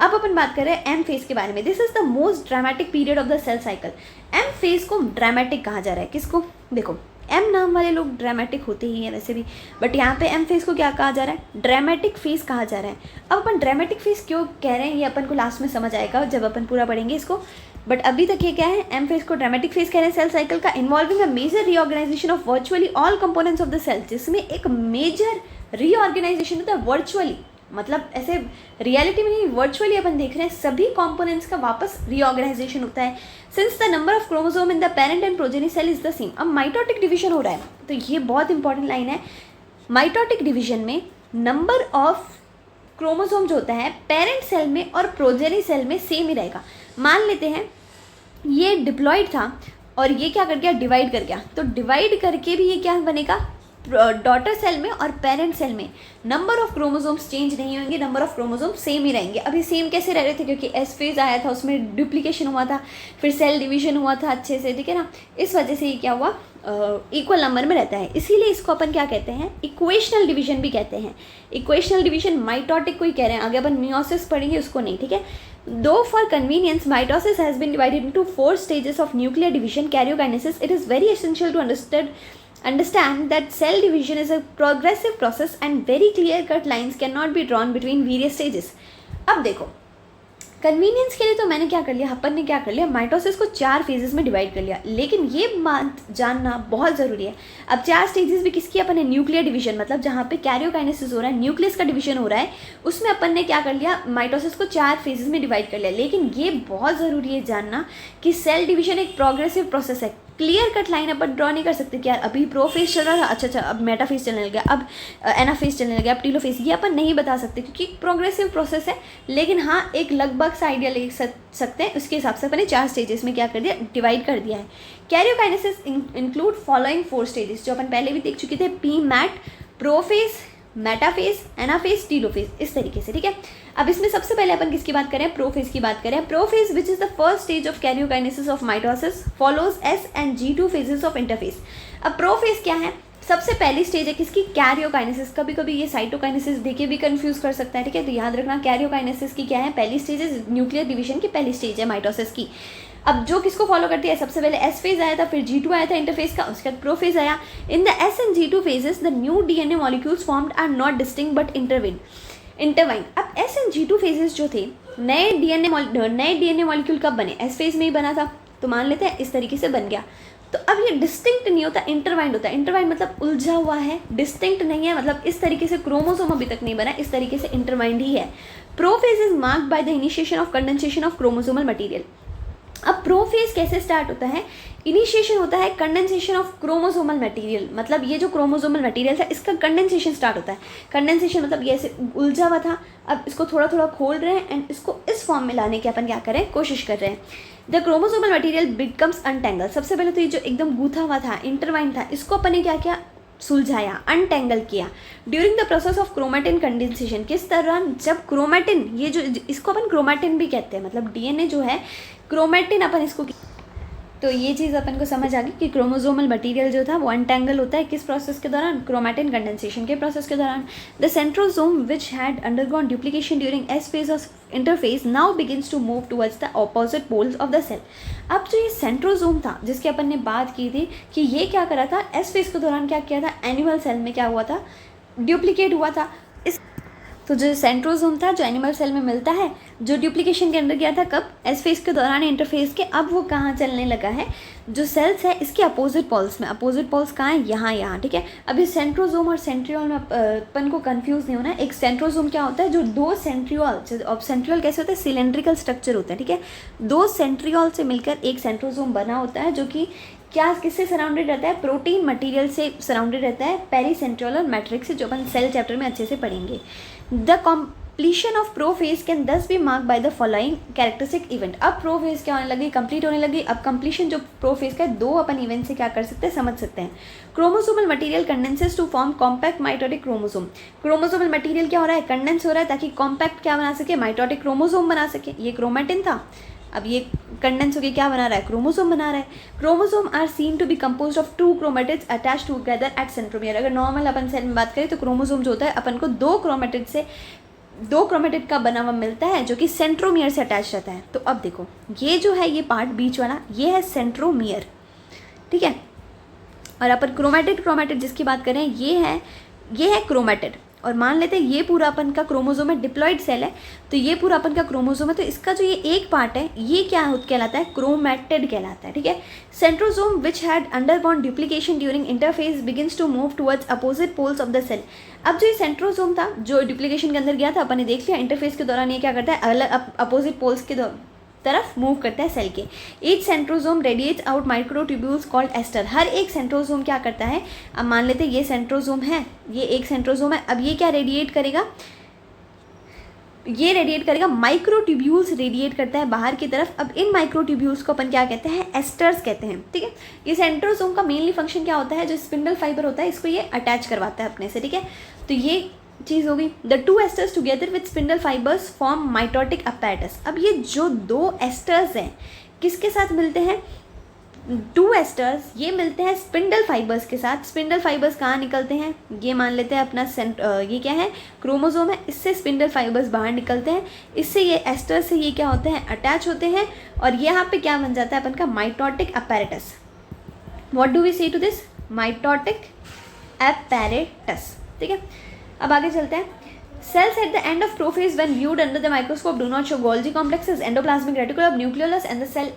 अब अपन बात करें एम फेज के बारे में। This is the most dramatic period of the cell cycle. M phase को dramatic कहा जा रहा है, किसको, देखो एम नाम वाले लोग ड्रामेटिक होते ही हैं वैसे भी, बट यहाँ पे एम फेज को क्या कहा जा रहा है, ड्रामेटिक फेज कहा जा रहा है। अब अपन ड्रामेटिक फेज क्यों कह रहे हैं, ये अपन को लास्ट में समझ आएगा जब अपन पूरा पढ़ेंगे इसको, बट अभी तक ये क्या है, एम फेज को ड्रामेटिक फेज कह रहे हैं सेल साइकिल का, involving a major reorganization of virtually all components of the cell, जिसमें एक मेजर रीऑर्गेनाइजेशन होता है वर्चुअली, मतलब ऐसे रियलिटी में नहीं, वर्चुअली अपन देख रहे हैं सभी कंपोनेंट्स का वापस रीऑर्गेनाइजेशन होता है। Since the number of chromosome in the parent and progeny cell is the same. अब माइटोटिक डिवीजन हो रहा है, तो ये बहुत इंपॉर्टेंट लाइन है। माइटोटिक डिवीजन में नंबर ऑफ क्रोमोसोम जो होता है पेरेंट सेल में और प्रोजेनी सेल में सेम ही रहेगा। मान लेते हैं ये डिप्लॉइड था और ये क्या कर गया, डिवाइड कर गया, तो डिवाइड करके भी ये क्या बनेगा, डॉटर सेल में और पेरेंट सेल में नंबर ऑफ क्रोमोसोम्स चेंज नहीं होंगे, नंबर ऑफ क्रोमोसोम सेम ही रहेंगे। अभी सेम कैसे रह रहे थे, क्योंकि एस फेज आया था, उसमें डुप्लीकेशन हुआ था, फिर सेल डिवीजन हुआ था अच्छे से, ठीक है ना, इस वजह से ये क्या हुआ, इक्वल नंबर में रहता है। इसीलिए इसको अपन क्या कहते हैं, इक्वेशनल डिवीजन भी कहते हैं। इक्वेशनल डिवीजन माइटोटिक को ही कह रहे हैं, आगे अपन मियोसिस पढ़ेंगे उसको नहीं, ठीक है। दो for convenience mitosis has been divided into 4 stages of nuclear division, karyokinesis, it is very essential to understand that cell division is a progressive process and very clear cut lines cannot be drawn between various stages। अब देखो convenience के लिए तो मैंने क्या कर लिया, अपन ने क्या कर लिया, माइटोसिस को 4 फेजेस में डिवाइड कर लिया, लेकिन ये बात जानना बहुत ज़रूरी है। अब 4 स्टेजेस भी किसकी, अपन ने न्यूक्लियर डिवीजन, मतलब जहाँ पे कैरियोकाइनेसिस हो रहा है, न्यूक्लियस का डिवीजन हो रहा है, उसमें अपन ने क्या कर लिया, माइटोसिस को 4 फेजेस में डिवाइड कर लिया। लेकिन ये बहुत ज़रूरी है जानना कि सेल डिवीजन एक प्रोग्रेसिव प्रोसेस है। क्लियर कट लाइन अपन ड्रॉ नहीं कर सकते कि यार अभी प्रोफेज चल रहा था, अच्छा अब मेटाफेज चलने लग गया, अब एनाफेज चलने लग गया, अब टीलोफेज, ये अपन नहीं बता सकते क्योंकि प्रोग्रेसिव प्रोसेस है। लेकिन हाँ एक लगभग सा आइडिया ले सकते हैं, उसके हिसाब से अपने 4 स्टेजेस में क्या कर दिया, डिवाइड कर दिया है। कैरियोकाइनेसिस इंक्लूड फॉलोइंग 4 स्टेजेस, जो अपन पहले भी देख चुके थे, P MAT, prophase, metaphase, anaphase, telophase, इस तरीके से, ठीक है। अब इसमें सबसे पहले अपन किसकी बात करें, प्रोफेज की बात करें। Prophase which is the first stage of karyokinesis of mitosis follows S and G2 phases of interphase. अब प्रोफेज क्या है, सबसे पहली स्टेज है किसकी, कैरियोकाइनेसिस। कभी कभी ये साइटोकाइनेसिस देके भी कंफ्यूज कर सकता है, ठीक है, तो याद रखना कैरियोकाइनेसिस की क्या है, पहली स्टेज है, न्यूक्लियर डिवीजन की पहली स्टेज है माइटोसिस की। अब जो किसको फॉलो करती है, सबसे पहले एस फेज आया था, फिर G2 आया था इंटरफेज का, उसके बाद प्रोफेज आया। In the S and G2 phases the new DNA molecules formed are not distinct but intertwine. अब S and G2 फेजेस जो थे, नए DNA मॉलिक्यूल कब बने, एस फेज में ही बना था, तो मान लेते हैं इस तरीके से बन गया। तो अब ये डिस्टिंक्ट नहीं होता, इंटरवाइंड होता है। इंटरवाइंड मतलब उलझा हुआ है, डिस्टिंक्ट नहीं है, मतलब इस तरीके से क्रोमोसोम अभी तक नहीं बना, इस तरीके से इंटरवाइंड ही है। Prophase is marked by the initiation of condensation of chromosomal material. अब प्रोफेज कैसे स्टार्ट होता है, इनिशिएशन होता है कंडेंसेशन ऑफ क्रोमोसोमल मटेरियल, मतलब ये जो क्रोमोसोमल मटेरियल था इसका कंडेंसेशन स्टार्ट होता है। कंडेंसेशन मतलब ये ऐसे उलझा हुआ था, अब इसको थोड़ा थोड़ा खोल रहे हैं एंड इसको इस फॉर्म में लाने की अपन क्या करें, कोशिश कर रहे हैं। The chromosomal material becomes untangle. सबसे पहले तो ये जो एकदम गूथा हुआ था, इंटरवाइंड था, इसको अपन ने क्या किया, सुलझाया, अनटेंगल किया। During the process of chromatin condensation, किस तरह, जब क्रोमैटिन, ये जो इसको अपन क्रोमैटिन भी कहते हैं, मतलब DNA जो है क्रोमैटिन अपन इसको, तो ये चीज़ अपन को समझ आ गई कि क्रोमोसोमल मटेरियल जो था वो अनटैंगल होता है किस प्रोसेस के दौरान, क्रोमैटिन कंडेंसेशन के प्रोसेस के दौरान। The centrosome which had undergone duplication during S phase of interphase now begins to move towards the opposite poles of the cell. अब जो ये सेंट्रोसोम था जिसकी अपन ने बात की थी कि ये क्या करा था, एस फेज के दौरान क्या किया था, एनिमल सेल में क्या हुआ था, डुप्लीकेट हुआ था। इस तो जो सेंट्रोसोम था जो एनिमल सेल में मिलता है, जो डुप्लीकेशन के अंदर गया था कब, एस फेज के दौरान इंटरफेस के, अब वो कहाँ चलने लगा है, जो सेल्स है इसके अपोजिट पोल्स में। अपोजिट पोल्स कहाँ है, यहाँ, ठीक है। अभी सेंट्रोसोम और सेंट्रियोल में अपन को कंफ्यूज नहीं होना है। एक सेंट्रोसोम क्या होता है, जो दो सेंट्रियोल, अब सेंट्रियोल कैसे होता है, सिलेंड्रिकल स्ट्रक्चर होता है, ठीक है। दो सेंट्रियोल से मिलकर एक सेंट्रोसोम बना होता है, जो कि क्या किससे सराउंडेड रहता है, प्रोटीन मटेरियल से सराउंडेड रहता है, पेरीसेंट्रियोलर मैट्रिक्स से, जो अपन सेल चैप्टर में अच्छे से पढ़ेंगे। The completion of prophase can thus be marked by the following characteristic event। अब प्रोफेज क्या होने लगी, कंप्लीट होने लगी। अब कंप्लीशन जो प्रोफेज का है, दो अपन इवेंट से क्या कर सकते हैं, समझ सकते हैं। Chromosomal material condenses to form compact mitotic chromosome. Chromosomal material क्या हो रहा है, कंडेंस हो रहा है ताकि कॉम्पैक्ट क्या बना सके, माइटोटिक क्रोमोसोम बना सके। ये क्रोमैटिन था, अब ये कंडेंस होकर क्या बना रहा है, क्रोमोसोम बना रहा है। Chromosome are seen to be composed of two chromatids attach together at centromere. अगर नॉर्मल अपन सेल में बात करें तो क्रोमोसोम जो होता है अपन को दो क्रोमेटिड का बना हुआ मिलता है, जो कि सेंट्रोमियर से अटैच रहता है। तो अब देखो ये जो है, ये पार्ट बीच वाला, ये है सेंट्रोमियर, ठीक है। और अपन क्रोमेटिड जिसकी बात करें, ये है क्रोमेटिड। और मान लेते हैं ये पूरा अपन का क्रोमोसोम है, डिप्लॉइड सेल है, तो ये पूरा अपन का क्रोमोसोम है, तो इसका जो ये एक पार्ट है ये क्या कहलाता है, क्रोमैटिड कहलाता है, ठीक है। Centrosome which had undergone duplication during interphase begins to move towards opposite poles of the cell. अब जो ये सेंट्रोसोम था जो डुप्लीकेशन के अंदर गया था, अपन ने देख लिया इंटरफेस के दौरान ये क्या करता है, अलग अपोजिट पोल्स के तरफ मूव करता है सेल के। Each centrosome radiates out microtubules called aster. हर एक सेंट्रोसोम क्या करता है, अब मान लेते हैं ये सेंट्रोसोम है, ये एक सेंट्रोसोम है, अब ये क्या रेडिएट करेगा, ये रेडिएट करेगा, माइक्रोट्यूब्यूल्स रेडिएट करता है बाहर की तरफ। अब इन माइक्रोट्यूब्यूल्स को अपन क्या कहते हैं, एस्टर्स कहते हैं, ठीक है। ये सेंट्रोसोम का मेनली फंक्शन क्या होता है, जो स्पिंडल फाइबर होता है इसको ये अटैच करवाता है अपने से, ठीक है। तो ये चीज़ हो गई। The two asters together with spindle fibres form mitotic apparatus. अब ये जो दो एस्टर्स हैं किसके साथ मिलते हैं, टू एस्टर्स ये मिलते हैं स्पिंडल फाइबर्स के साथ। स्पिंडल फाइबर्स कहाँ निकलते हैं, ये मान लेते हैं अपना ये क्या है, क्रोमोसोम है, इससे स्पिंडल फाइबर्स बाहर निकलते हैं, इससे ये एस्टर से ये क्या होते हैं, अटैच होते हैं, और यहाँ पे क्या बन जाता है अपन का mitotic apparatus. What do we say to this, mitotic apparatus, ठीक है। अब आगे चलते हैं। Cells at the end of prophase when viewed under the microscope do not show Golgi complexes, endoplasmic reticulum, nucleolus and the cell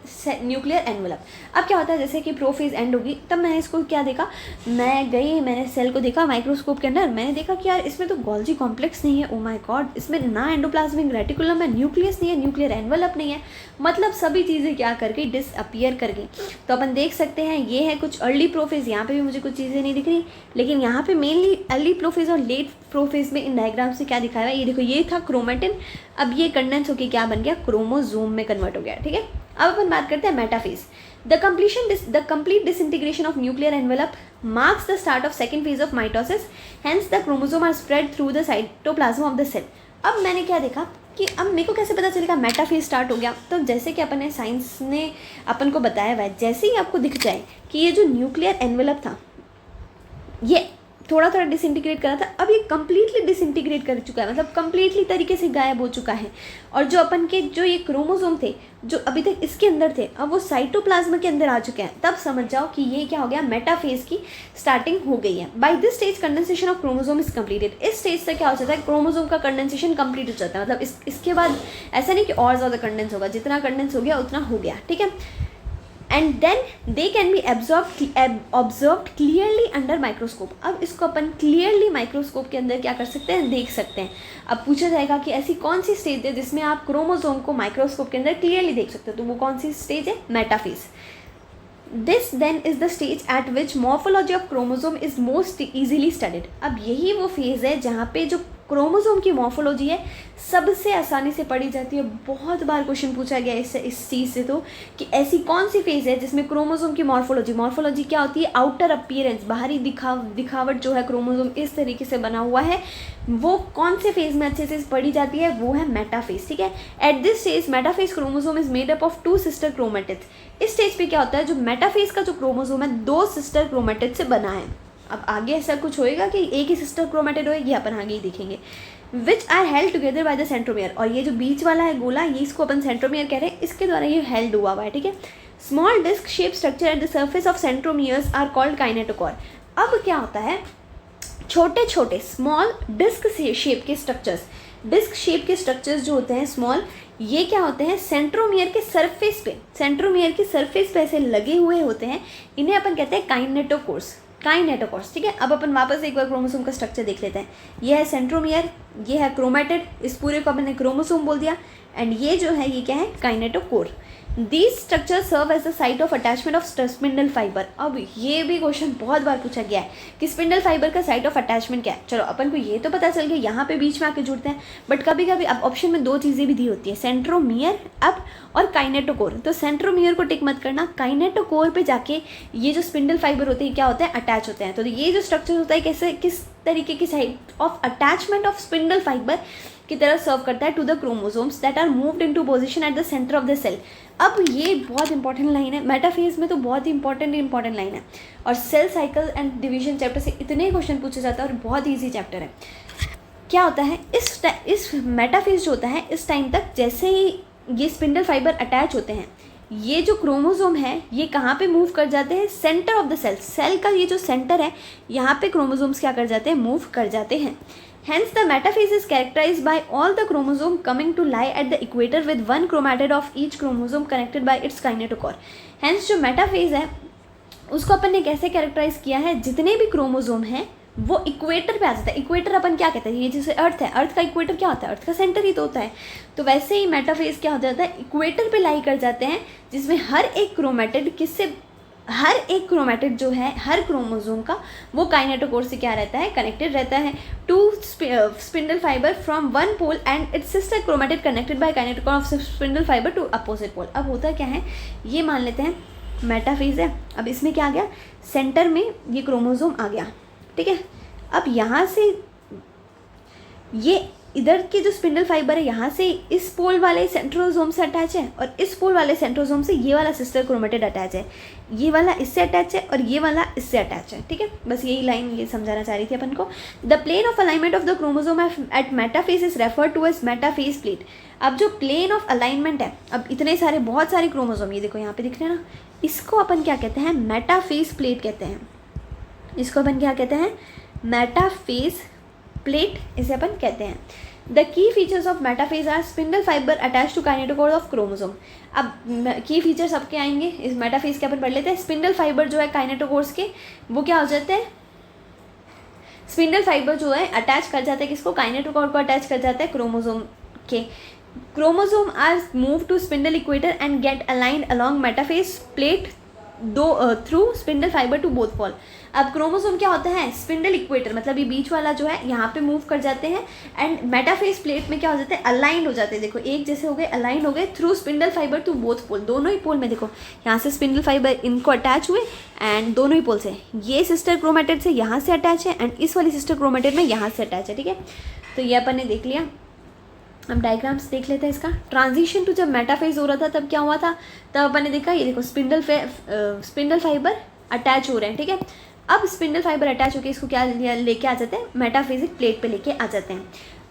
nuclear envelope। अब क्या होता है, जैसे कि प्रोफेज एंड होगी तब मैंने इसको क्या देखा, मैंने सेल को देखा माइक्रोस्कोप के अंदर, मैंने देखा कि यार इसमें तो गोल्जी कॉम्प्लेक्स नहीं है, ओ माय गॉड, इसमें ना एंडोप्लाज्मिक रेटिकुलम है, न्यूक्लियस नहीं है, न्यूक्लियर एनवेलप नहीं है, मतलब सभी चीज़ें क्या कर गई, डिसअपियर कर गई। तो अपन देख सकते हैं ये है कुछ अर्ली प्रोफेज, यहाँ पे भी मुझे कुछ चीज़ें नहीं दिख रही, लेकिन यहाँ पे मेनली अर्ली प्रोफेज और लेट प्रोफेज में इन डायग्राम से क्या दिखाया हुआ है, ये देखो ये था क्रोमेटिन, अब ये कंडेंस होकर क्या बन गया, क्रोमोसोम में कन्वर्ट हो गया, ठीक है। अब अपन बात करते हैं metaphase. The complete disintegration of nuclear envelope marks the start of second phase of mitosis, hence the chromosome are spread through the cytoplasm of the cell। अब मैंने क्या देखा कि अब मेरे को कैसे पता चलेगा मेटाफेज स्टार्ट हो गया, तो जैसे कि अपन ने साइंस ने अपन को बताया हुआ है, जैसे ही आपको दिख जाए कि ये जो न्यूक्लियर एनवेलप था ये थोड़ा थोड़ा डिसइंटीग्रेट करा था, अब ये कम्प्लीटली डिसइंटीग्रेट कर चुका है, मतलब कम्प्लीटली तरीके से गायब हो चुका है। और जो अपन के जो ये क्रोमोसोम थे जो अभी तक इसके अंदर थे, अब वो साइटोप्लाज्म के अंदर आ चुके हैं, तब समझ जाओ कि ये क्या हो गया, मेटाफेज की स्टार्टिंग हो गई है। By this stage condensation of chromosome is completed. इस स्टेज से क्या हो जाता है, क्रोमोसोम का कंडेंसेशन कंप्लीट हो जाता है, मतलब इसके बाद ऐसा नहीं कि और ज़्यादा कंडेंस होगा, जितना कंडेंस हो गया उतना हो गया, ठीक है। And then they can be observed clearly under microscope. अब इसको अपन क्लियरली माइक्रोस्कोप के अंदर क्या कर सकते हैं, देख सकते हैं। अब पूछा जाएगा कि ऐसी कौन सी स्टेज है जिसमें आप क्रोमोसोम को माइक्रोस्कोप के अंदर क्लियरली देख सकते हो, तो वो कौन सी स्टेज है, metaphase. This then is the stage at which morphology of chromosome is most easily studied. अब यही वो फेज है जहाँ पे जो क्रोमोसोम की मॉर्फोलॉजी है, सबसे आसानी से पढ़ी जाती है। बहुत बार क्वेश्चन पूछा गया इस चीज़ से तो, कि ऐसी कौन सी फेज़ है जिसमें क्रोमोसोम की मॉर्फोलॉजी क्या होती है, आउटर अपीयरेंस, बाहरी दिखावट जो है क्रोमोसोम इस तरीके से बना हुआ है, वो कौन से फेज़ में अच्छे से पढ़ी जाती है, वो है मेटाफेज। ठीक है, eight this stage metaphase chromosome is made up of 2 sister chromatids. इस स्टेज पे क्या होता है, जो मेटाफेज का जो क्रोमोसोम है 2 सिस्टर क्रोमेटिड से बना है। अब आगे ऐसा कुछ होएगा कि एक ही सिस्टर क्रोमेटिड होएगी, अपन आगे ही देखेंगे। Which are held together by the centromere, और ये जो बीच वाला है गोला, ये इसको अपन सेंट्रोमियर कह रहे हैं, इसके द्वारा ये हेल्ड हुआ है। ठीक है, small disc shape structure at the surface of centromeres are called kinetochore. अब क्या होता है, छोटे छोटे स्मॉल डिस्क शेप के स्ट्रक्चर्स जो होते हैं स्मॉल, ये क्या होते हैं, सेंट्रोमियर के सरफेस पे ऐसे लगे हुए होते हैं, इन्हें अपन कहते हैं काइनेटोकोर्स। ठीक है, अब अपन वापस एक बार क्रोमोसोम का स्ट्रक्चर देख लेते हैं। ये है सेंट्रोमियर, ये है क्रोमेटिड, इस पूरे को अपन ने क्रोमोसोम बोल दिया, एंड ये जो है ये क्या है, kinetochore. These structure serve as the site of attachment of spindle fibre. अब ये भी क्वेश्चन बहुत बार पूछा गया है कि स्पिंडल फाइबर का साइट ऑफ अटैचमेंट क्या है। चलो अपन को ये तो पता चल गया, यहाँ पे बीच में आके जुड़ते हैं, बट कभी कभी अब ऑप्शन में 2 चीज़ें भी दी होती है, सेंट्रोमियर अब और काइनेटोकोर। तो सेंट्रोमियर को टिक मत करना, काइनेटोकोर पे जाके ये जो स्पिंडल फाइबर होते हैं क्या होते हैं, अटैच होते हैं। तो ये जो स्ट्रक्चर होता है कैसे, किस तरीके की site of attachment of spindle fibre की तरह सर्व करता है to the chromosomes that are moved into position at the centre of the cell. अब ये बहुत इंपॉर्टेंट लाइन है, मेटाफेज में तो बहुत ही इंपॉर्टेंट लाइन है, और cell cycle and division chapter से इतने क्वेश्चन पूछे जाता है और बहुत ईजी चैप्टर है। क्या होता है इस मेटाफेज जो होता है, इस टाइम तक जैसे ही ये स्पिंडल फाइबर अटैच होते हैं, ये जो क्रोमोसोम है ये कहाँ पे मूव कर जाते हैं, सेंटर ऑफ द सेल का ये जो सेंटर है, यहाँ पे क्रोमोसोम्स क्या कर जाते हैं, मूव कर जाते हैं। Hence, the metaphase is characterized by all the chromosome coming to lie at the equator with one chromatid of each chromosome connected by its kinetochore. Hence, जो मेटाफेज है उसको अपन ने कैसे कैरेक्टराइज किया है, जितने भी क्रोमोसोम हैं वो इक्वेटर पे आ जाता है। इक्वेटर अपन क्या कहते हैं, ये जैसे अर्थ है, अर्थ का इक्वेटर क्या होता है, अर्थ का सेंटर ही तो होता है। तो वैसे ही मेटाफेज क्या हो जाता है, इक्वेटर पे लाई कर जाते हैं, जिसमें हर एक क्रोमेटिड जो है हर क्रोमोसोम का वो काइनेटोकोर से क्या रहता है, कनेक्टेड रहता है to spindle fibre from one pole and its sister chromatid connected by kinetochore of spindle fibre to opposite pole. अब होता क्या है, ये मान लेते हैं मेटाफेज है, अब इसमें क्या आ गया, सेंटर में ये क्रोमोसोम आ गया। ठीक है, अब यहाँ से ये इधर की जो स्पिंडल फाइबर है यहाँ से इस पोल वाले सेंट्रोसोम से अटैच है, और इस पोल वाले सेंट्रोसोम से ये वाला सिस्टर क्रोमेटिड अटैच है, ये वाला इससे अटैच है और ये वाला इससे अटैच है। ठीक है, बस यही लाइन ये समझाना चाह रही थी अपन को। The plane of alignment of the chromosome at metaphase is refer to as metaphase plate. अब जो प्लेन ऑफ अलाइनमेंट है, अब इतने सारे बहुत सारे क्रोमोसोम ये देखो यहाँ पे दिख रहे हैं ना, इसको अपन क्या कहते हैं, मेटाफेज प्लेट कहते हैं। इसको अपन क्या कहते हैं, मेटाफेज प्लेट इसे अपन कहते हैं। The key features of metaphase are spindle fibre attach to kinetochore of chromosome. अब की फीचर्स सबके आएंगे, इस मेटाफेज के अपन पढ़ लेते हैं। स्पिंडल फाइबर जो है काइनेटोकोर्स के, वो क्या हो जाते हैं, स्पिंडल फाइबर जो है अटैच कर जाते हैं किसको, काइनेटोकोर को अटैच कर जाता है क्रोमोसोम के। Chromosome are move to spindle equator and get aligned along metaphase plate through spindle fibre to both pole. अब क्रोमोसोम क्या होता है, स्पिंडल इक्वेटर मतलब ये बीच वाला जो है यहाँ पे मूव कर जाते हैं, एंड मेटाफेज प्लेट में क्या हो जाते हैं, अलाइंड हो जाते हैं। देखो एक जैसे हो गए, अलाइंड हो गए through spindle fibre to both pole, दोनों ही पोल में देखो यहाँ से स्पिंडल फाइबर इनको अटैच हुए, एंड दोनों ही पोल से ये सिस्टर क्रोमेटिड से यहाँ से अटैच है, एंड इस वाली सिस्टर क्रोमेटिड में यहाँ से अटैच है। ठीक है, तो ये अपन ने देख लिया। अब डायग्राम्स देख लेते हैं इसका। ट्रांजिशन टू जब मेटाफेज हो रहा था तब क्या हुआ था, तब अपन ने देखा ये देखो स्पिंडल फाइबर अटैच हो रहे हैं। ठीक है, अब स्पिंडल फाइबर अटैच होकर इसको क्या लेके आ जाते हैं, मेटाफेजिक प्लेट पे लेके आ जाते हैं।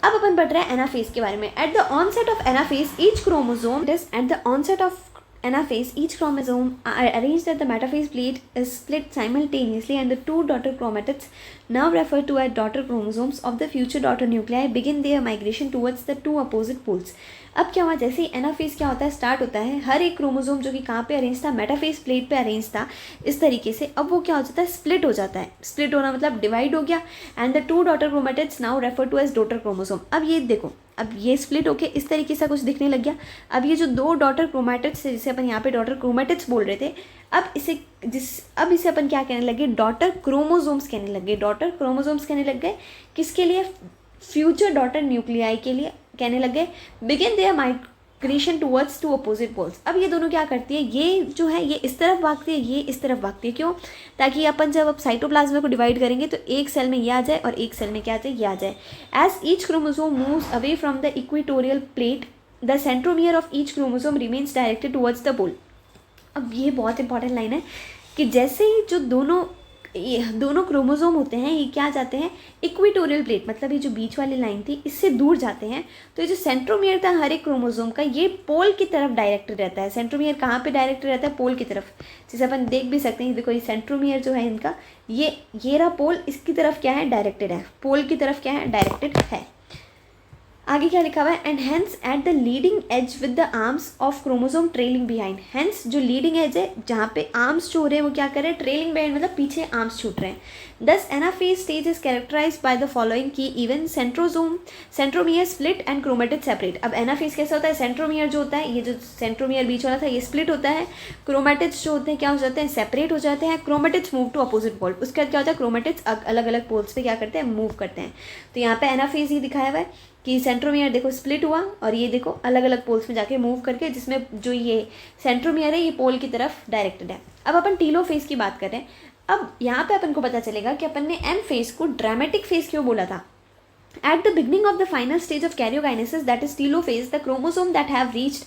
अब अपन पढ़ रहे हैं एनाफेज के बारे में। At the onset of anaphase each chromosome at the onset of anaphase, each chromosome arranged at the metaphase plate is split simultaneously, and the two daughter chromatids, now referred to as daughter chromosomes of the future daughter nuclei, begin their migration towards the two opposite poles. अब क्या हुआ, जैसे ही anaphase क्या होता है start होता है, हर एक क्रोमोसोम जो कि कहाँ पे अरेंज था, मेटाफेज प्लेट पे अरेंज था इस तरीके से, अब वो क्या हो जाता है, स्प्लिट हो जाता है। स्प्लिट होना मतलब डिवाइड हो गया, and the two daughter chromatids now refer to as daughter chromosome. अब ये देखो, अब ये स्प्लिट होके इस तरीके से कुछ दिखने लग गया। अब ये जो दो डॉटर क्रोमेटिड्स से, जिसे अपन यहाँ पे डॉटर क्रोमेटिड्स बोल रहे थे, अब इसे अपन क्या कहने लगे, डॉटर क्रोमोसोम्स कहने लग गए। डॉटर क्रोमोसोम्स कहने लग गए किसके लिए, फ्यूचर डॉटर न्यूक्लियाई के लिए कहने लगे begin their migration towards two opposite poles. अब ये दोनों क्या करती है, ये जो है ये इस तरफ भागती है, ये इस तरफ भागती है। क्यों? ताकि अपन जब अब साइटोप्लाज्म को डिवाइड करेंगे तो एक सेल में ये आ जाए और एक सेल में क्या आ जाए, ये आ जाए। As each chromosome moves away from the equatorial plate the centromere of each chromosome remains directed towards the pole. अब ये बहुत इंपॉर्टेंट लाइन है कि जैसे ही जो दोनों क्रोमोसोम होते हैं ये क्या जाते हैं, इक्वेटोरियल प्लेट, मतलब ये जो बीच वाली लाइन थी इससे दूर जाते हैं, तो ये जो सेंट्रोमियर था हर एक क्रोमोसोम का ये पोल की तरफ डायरेक्टेड रहता है। सेंट्रोमियर कहाँ पे डायरेक्टेड रहता है, पोल की तरफ। जैसे अपन देख भी सकते हैं, देखो ये सेंट्रोमियर जो है इनका ये रहा पोल, इसकी तरफ क्या है, डायरेक्टेड है, पोल की तरफ क्या है, डायरेक्टेड है। आगे क्या लिखा हुआ है, and hence at the leading edge with the arms of chromosome trailing behind. Hence जो लीडिंग एज है जहाँ पे आर्म्स जो हो रहे हैं वो क्या कर रहे हैं, ट्रेलिंग बिहाइंड, मतलब पीछे आर्म्स छूट रहे हैं। This anaphase stage is characterised by the following key इवन centromere split and chromatid separate. अब एनाफेज कैसा होता है, सेंट्रोमियर जो होता है, ये जो सेंट्रोमियर बीच वाला था ये स्प्लिट होता है, क्रोमेटिड्स जो होते हैं क्या हो जाते हैं, सेपरेट हो जाते हैं, chromatids move to opposite pole. उसके बाद क्या होता है, क्रोमेटिड्स अलग अलग पोल्स पे क्या करते हैं, मूव करते हैं। तो यहाँ पे एनाफेज ही दिखाया हुआ है कि सेंट्रोमियर देखो स्प्लिट हुआ और ये देखो अलग अलग पोल्स में जाके मूव करके, जिसमें जो ये सेंट्रोमियर है ये पोल की तरफ डायरेक्टेड है। अब अपन टीलोफेज की बात कर रहे हैं। अब यहाँ पे अपन को पता चलेगा कि अपन ने एम फेज को ड्रामेटिक फेज क्यों बोला था। At the beginning of the final stage of karyokinesis, that is telophase, the chromosome that have reached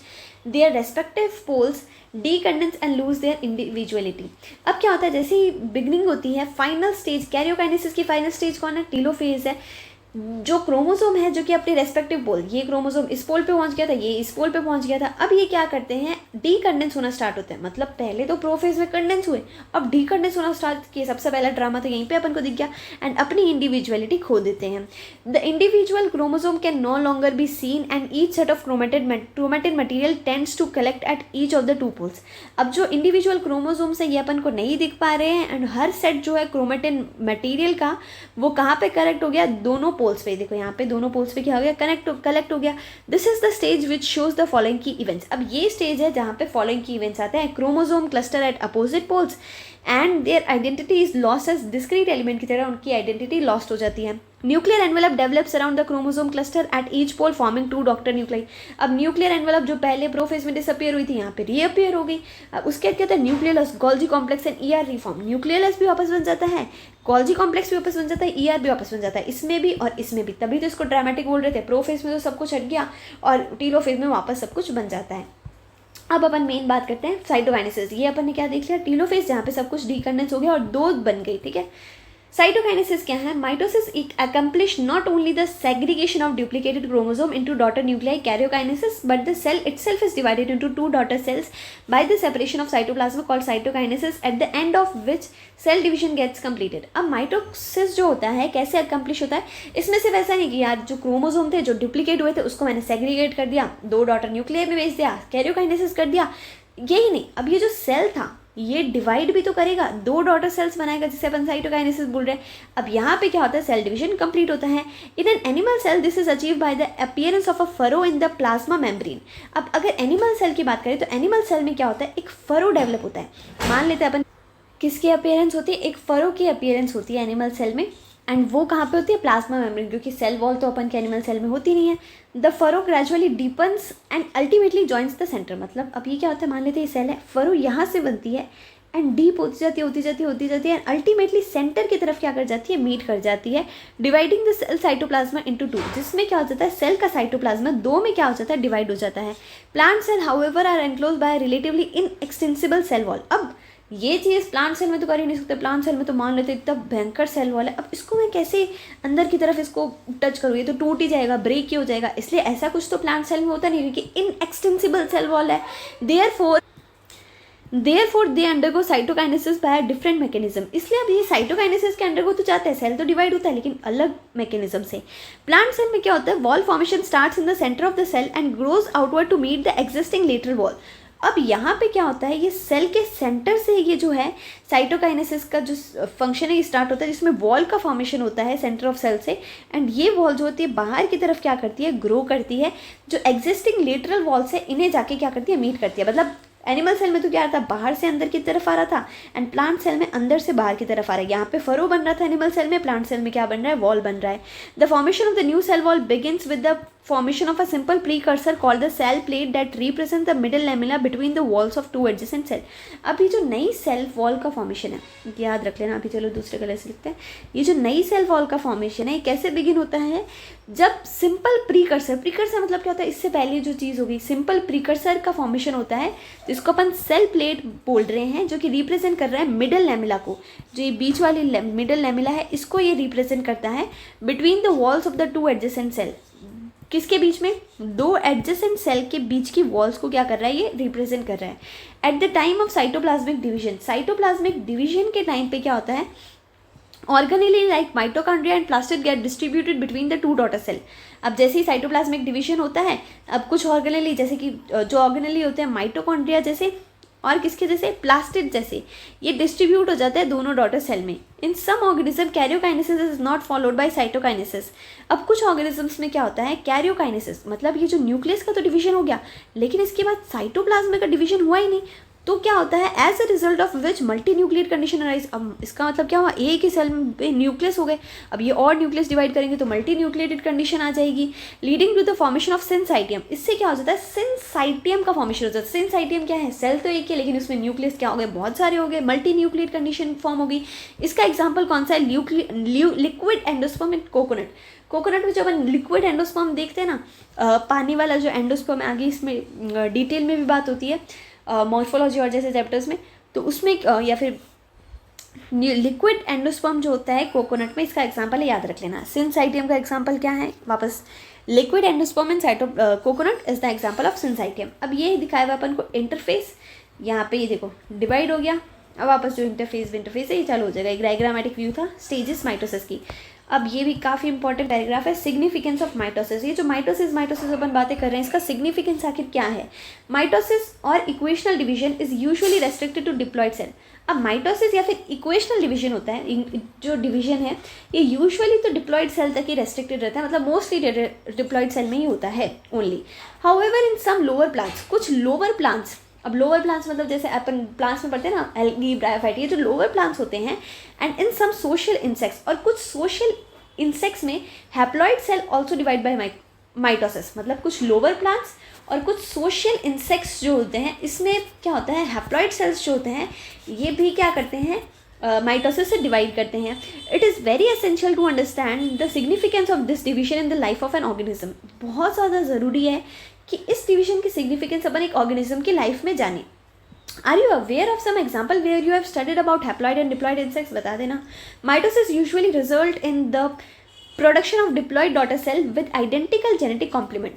their respective poles decondense and lose their individuality। अब क्या होता है, जैसे ही बिगनिंग होती है, फाइनल स्टेज कैरियोकाइनेसिस की फाइनल स्टेज कौन है, टीलोफेज है। जो क्रोमोसोम है जो कि अपने रेस्पेक्टिव पोल, ये क्रोमोसोम इस पोल पे पहुंच गया था, ये इस पोल पे पहुंच गया था, अब ये क्या करते हैं, डीकंडेंस होना स्टार्ट होते हैं। मतलब पहले तो प्रोफेज में कंडेंस हुए, अब डीकंडेंस होना स्टार्ट किए। सबसे पहला ड्रामा तो यहीं पे अपन को दिख गया, एंड अपनी इंडिविजुअलिटी खो देते हैं। The individual chromosome can no longer be seen and each set of chromatid material tends to collect at each of the two poles. अब जो इंडिविजुअल क्रोमोसोम्स है ये अपन को नहीं दिख पा रहे हैं, एंड हर सेट जो है क्रोमेटिन मटीरियल का वो कहाँ पे कलेक्ट हो गया, दोनों पोल्स पे। देखो यहाँ पे दोनों पोल्स पे क्या हो गया, कलेक्ट हो गया। This is the stage which shows the following की इवेंट्स। अब ये स्टेज है जहाँ पे फॉलोइंग की इवेंट्स आते हैं, chromosome cluster at opposite poles and their identity is lost as discrete element की तरह उनकी आइडेंटिटी लॉस्ट हो जाती है। Nuclear envelope develops around the chromosome cluster at each pole forming two daughter nuclei. अब न्यूक्लियर एनवेलप जो पहले prophase में डिसअपियर हुई थी यहाँ पे रीअपियर हो गई। अब उसके बाद क्या होता है, nucleus, Golgi complex and ER reform. Nucleus भी वापस बन जाता है, गोल्जी कॉम्प्लेक्स भी वापस बन जाता है, ईआर भी वापस बन जाता है, इसमें भी और इसमें भी। तभी तो इसको ड्रामेटिक बोल रहे थे, प्रोफेज में तो सब कुछ हट गया और टीलोफेज में वापस सब कुछ बन जाता है। अब अपन मेन बात करते हैं साइटोकाइनेसिस। ये अपन ने क्या देख लिया, टीलोफेज जहाँ पे सब कुछ डीकंडेंस हो गया और दो बन गई, ठीक है। साइटोकाइनेसिस क्या है, mitosis accomplish not only the segregation of duplicated chromosome into daughter nuclei karyokinesis, but the cell itself is divided into two daughter cells by the separation of cytoplasm called cytokinesis, at the end of which cell division gets completed। अब mitosis जो होता है कैसे accomplish होता है, इसमें सिर्फ ऐसा नहीं कि यार जो क्रोमोसोम थे जो डुप्लीकेट हुए थे उसको मैंने सेग्रीगेट कर दिया, दो डॉटर न्यूक्लियर में भेज दिया, कैरियोकाइनेसिस कर दिया, यही नहीं, अब ये जो सेल था ये डिवाइड भी तो करेगा, दो डॉटर सेल्स बनाएगा जिसे अपन साइटोकाइनेसिस बोल रहे हैं। अब यहाँ पे क्या होता है, सेल डिवीजन कंप्लीट होता है। In an animal cell this is achieve by the appearance of a furrow in the plasma membrane. अब अगर एनिमल सेल की बात करें तो एनिमल सेल में क्या होता है, एक फरो डेवलप होता है। मान लेते हैं अपन किसकी अपीयरेंस होती है, एक फरो की अपीयरेंस होती है एनिमल सेल में, एंड वो कहाँ पे होती है, प्लाज्मा मेम्ब्रेन, क्योंकि सेल वॉल तो अपन के एनिमल सेल में होती नहीं है। The furrow gradually deepens and ultimately joins the centre. मतलब अब ये क्या होता है, मान लेते हैं ये सेल है, फरो यहाँ से बनती है एंड डीप होती जाती है एंड अल्टीमेटली सेंटर की तरफ क्या कर जाती है, मीट कर जाती है, dividing the cell cytoplasm into two, जिसमें क्या हो जाता है, सेल का साइटोप्लाज्मा दो में क्या हो जाता है, डिवाइड हो जाता है। Plant cell however are enclose by relatively inextensible cell wall. अब ये चीज़ प्लांट सेल में तो कर ही नहीं सकते, प्लांट सेल में तो मान लेते इतना भयंकर सेल वॉल है, अब इसको मैं कैसे अंदर की तरफ इसको टच करूँ, ये तो टूट ही जाएगा, ब्रेक ही हो जाएगा, इसलिए ऐसा कुछ तो प्लांट सेल में होता नहीं, क्योंकि इनएक्सटेंसिबल सेल वॉल है। Therefore they undergo cytokinesis by a different mechanism। इसलिए अब ये साइटोकाइनेसिस के अंडरगो तो चाहते हैं, सेल तो डिवाइड होता है लेकिन अलग मैकेनिज्म से। प्लांट सेल में क्या होता है, wall formation starts in the centre of the cell and grows outward to meet the existing lateral wall. अब यहाँ पे क्या होता है, ये सेल के सेंटर से ये जो है साइटोकाइनेसिस का जो फंक्शन है ये स्टार्ट होता है, जिसमें वॉल का फॉर्मेशन होता है सेंटर ऑफ सेल से, एंड ये वॉल जो होती है बाहर की तरफ क्या करती है, ग्रो करती है, जो एग्जिस्टिंग लेटरल वॉल से इन्हें जाके क्या करती है, मीट करती है। मतलब एनिमल सेल में तो क्या था, बाहर से अंदर की तरफ आ रहा था, एंड प्लांट सेल में अंदर से बाहर की तरफ आ रहा है। यहाँ पे फरो बन रहा था एनिमल सेल में, प्लांट सेल में क्या बन रहा है, वॉल बन रहा है। The formation of the new cell wall begins with the formation of a simple precursor called the cell plate that represents the middle lamella between the walls of two adjacent cell। अभी जो नई cell wall का formation है, याद रख लेना। अभी चलो दूसरे कलर से लिखते हैं। ये जो नई सेल वॉल का फॉर्मेशन है ये कैसे बिगिन होता है, जब सिंपल प्रीकर्सर, प्रीकर्सर मतलब क्या होता है, इससे पहले जो चीज़ होगी, सिंपल प्रीकर्सर का फॉर्मेशन होता है, तो इसको अपन सेल प्लेट बोल रहे हैं, जो कि रिप्रेजेंट कर रहा है मिडल लैमेला को। जो ये बीच वाली मिडल लैमेला है इसको ये रिप्रेजेंट करता है between the walls of the two adjacent cell. किसके बीच में, दो एडजेसेंट सेल के बीच की वॉल्स को क्या कर रहा है, ये रिप्रेजेंट कर रहा है। At the time of cytoplasmic division, cytoplasmic division के टाइम पे क्या होता है, organelles like mitochondria and plastid get distributed between the two daughter cell. अब जैसे ही साइटोप्लाज्मिक डिवीजन होता है, अब कुछ ऑर्गेनेली जैसे कि जो ऑर्गेनेली होते हैं माइटोकॉन्ड्रिया जैसे और किसके जैसे, प्लास्टिड जैसे, ये डिस्ट्रीब्यूट हो जाता है दोनों डॉटर सेल में। In some organism karyokinesis is not followed by cytokinesis. अब कुछ ऑर्गेनिजम्स में क्या होता है, कैरियोकाइनेसिस मतलब ये जो न्यूक्लियस का तो डिवीजन हो गया, लेकिन इसके बाद साइटोप्लाज्म का डिवीजन हुआ ही नहीं। तो क्या होता है, as a result of which multinuclear condition arise. अब इसका मतलब क्या हुआ, एक ही सेल में न्यूक्लियस हो गए, अब ये और न्यूक्लियस डिवाइड करेंगे तो मल्टी न्यूक्लिएटेड कंडीशन आ जाएगी, leading to the formation of syncytium. इससे क्या हो जाता है, सिंसाइटियम का फॉर्मेशन हो जाता है। सिंसाइटियम क्या है, सेल तो एक है लेकिन उसमें न्यूक्लियस क्या हो गए, बहुत सारे हो गए, मल्टी न्यूक्लियर कंडीशन फॉर्म होगी। इसका एग्जाम्पल कौन सा है, liquid endosperm in coconut. Coconut में जब अपन लिक्विड एंडोस्पर्म देखते हैं ना, पानी वाला जो एंडोस्पर्म, आगे इसमें डिटेल में भी बात होती है मॉर्फोलॉजी और जैसे चैप्टर्स में, तो उसमें या फिर लिक्विड एंडोस्पर्म जो होता है कोकोनट में, इसका एग्जांपल याद रख लेना। सिंसाइटियम का एग्जांपल क्या है, वापस liquid endosperm in coconut is the example of syncytium. अब ये दिखाया हुआ अपन को इंटरफेस, यहाँ पे ये देखो डिवाइड हो गया। अब वापस जो इंटरफेस है ये चालू हो जाएगा। एक डायग्रामेटिक व्यू था स्टेजेस माइटोसिस की। अब ये भी काफ़ी इंपॉर्टेंट पैराग्राफ है, सिग्निफिकेंस ऑफ माइटोसिस। ये जो माइटोसिस अपन बातें कर रहे हैं, इसका सिग्निफिकेंस आखिर क्या है। माइटोसिस और equational division is usually restricted to diploid cell. अब माइटोसिस या फिर इक्वेशनल डिवीजन होता है, जो डिवीजन है ये यूजुअली तो डिप्लॉयड सेल तक ही रेस्ट्रिक्टेड रहता है, मतलब मोस्टली डिप्लॉयड सेल में ही होता है only. However in some lower plants, कुछ लोअर प्लांट्स, अब लोअर प्लांट्स मतलब जैसे अपन प्लांट्स में पढ़ते हैं ना, एल्गी, ब्रायोफाइट, ये जो लोअर प्लांट्स होते हैं, and in some social insects, और कुछ सोशल इंसेक्ट्स में haploid cell also divide by mitosis. मतलब कुछ लोअर प्लांट्स और कुछ सोशल इंसेक्ट्स जो होते हैं, इसमें क्या होता है, हैप्लॉइड सेल्स जो होते हैं ये भी क्या करते हैं, माइटोसिस से डिवाइड करते हैं। It is very essential to understand the significance of this division in the life of an organism. बहुत ज़्यादा ज़रूरी है कि इस डिवीजन की सिग्निफिकेंस अपन एक ऑर्गेनिज्म की लाइफ में जाने। Are you aware of some example where you have studied about haploid and diploid insects, बता देना। Mitosis usually result in the production of diploid daughter cell with identical genetic complement.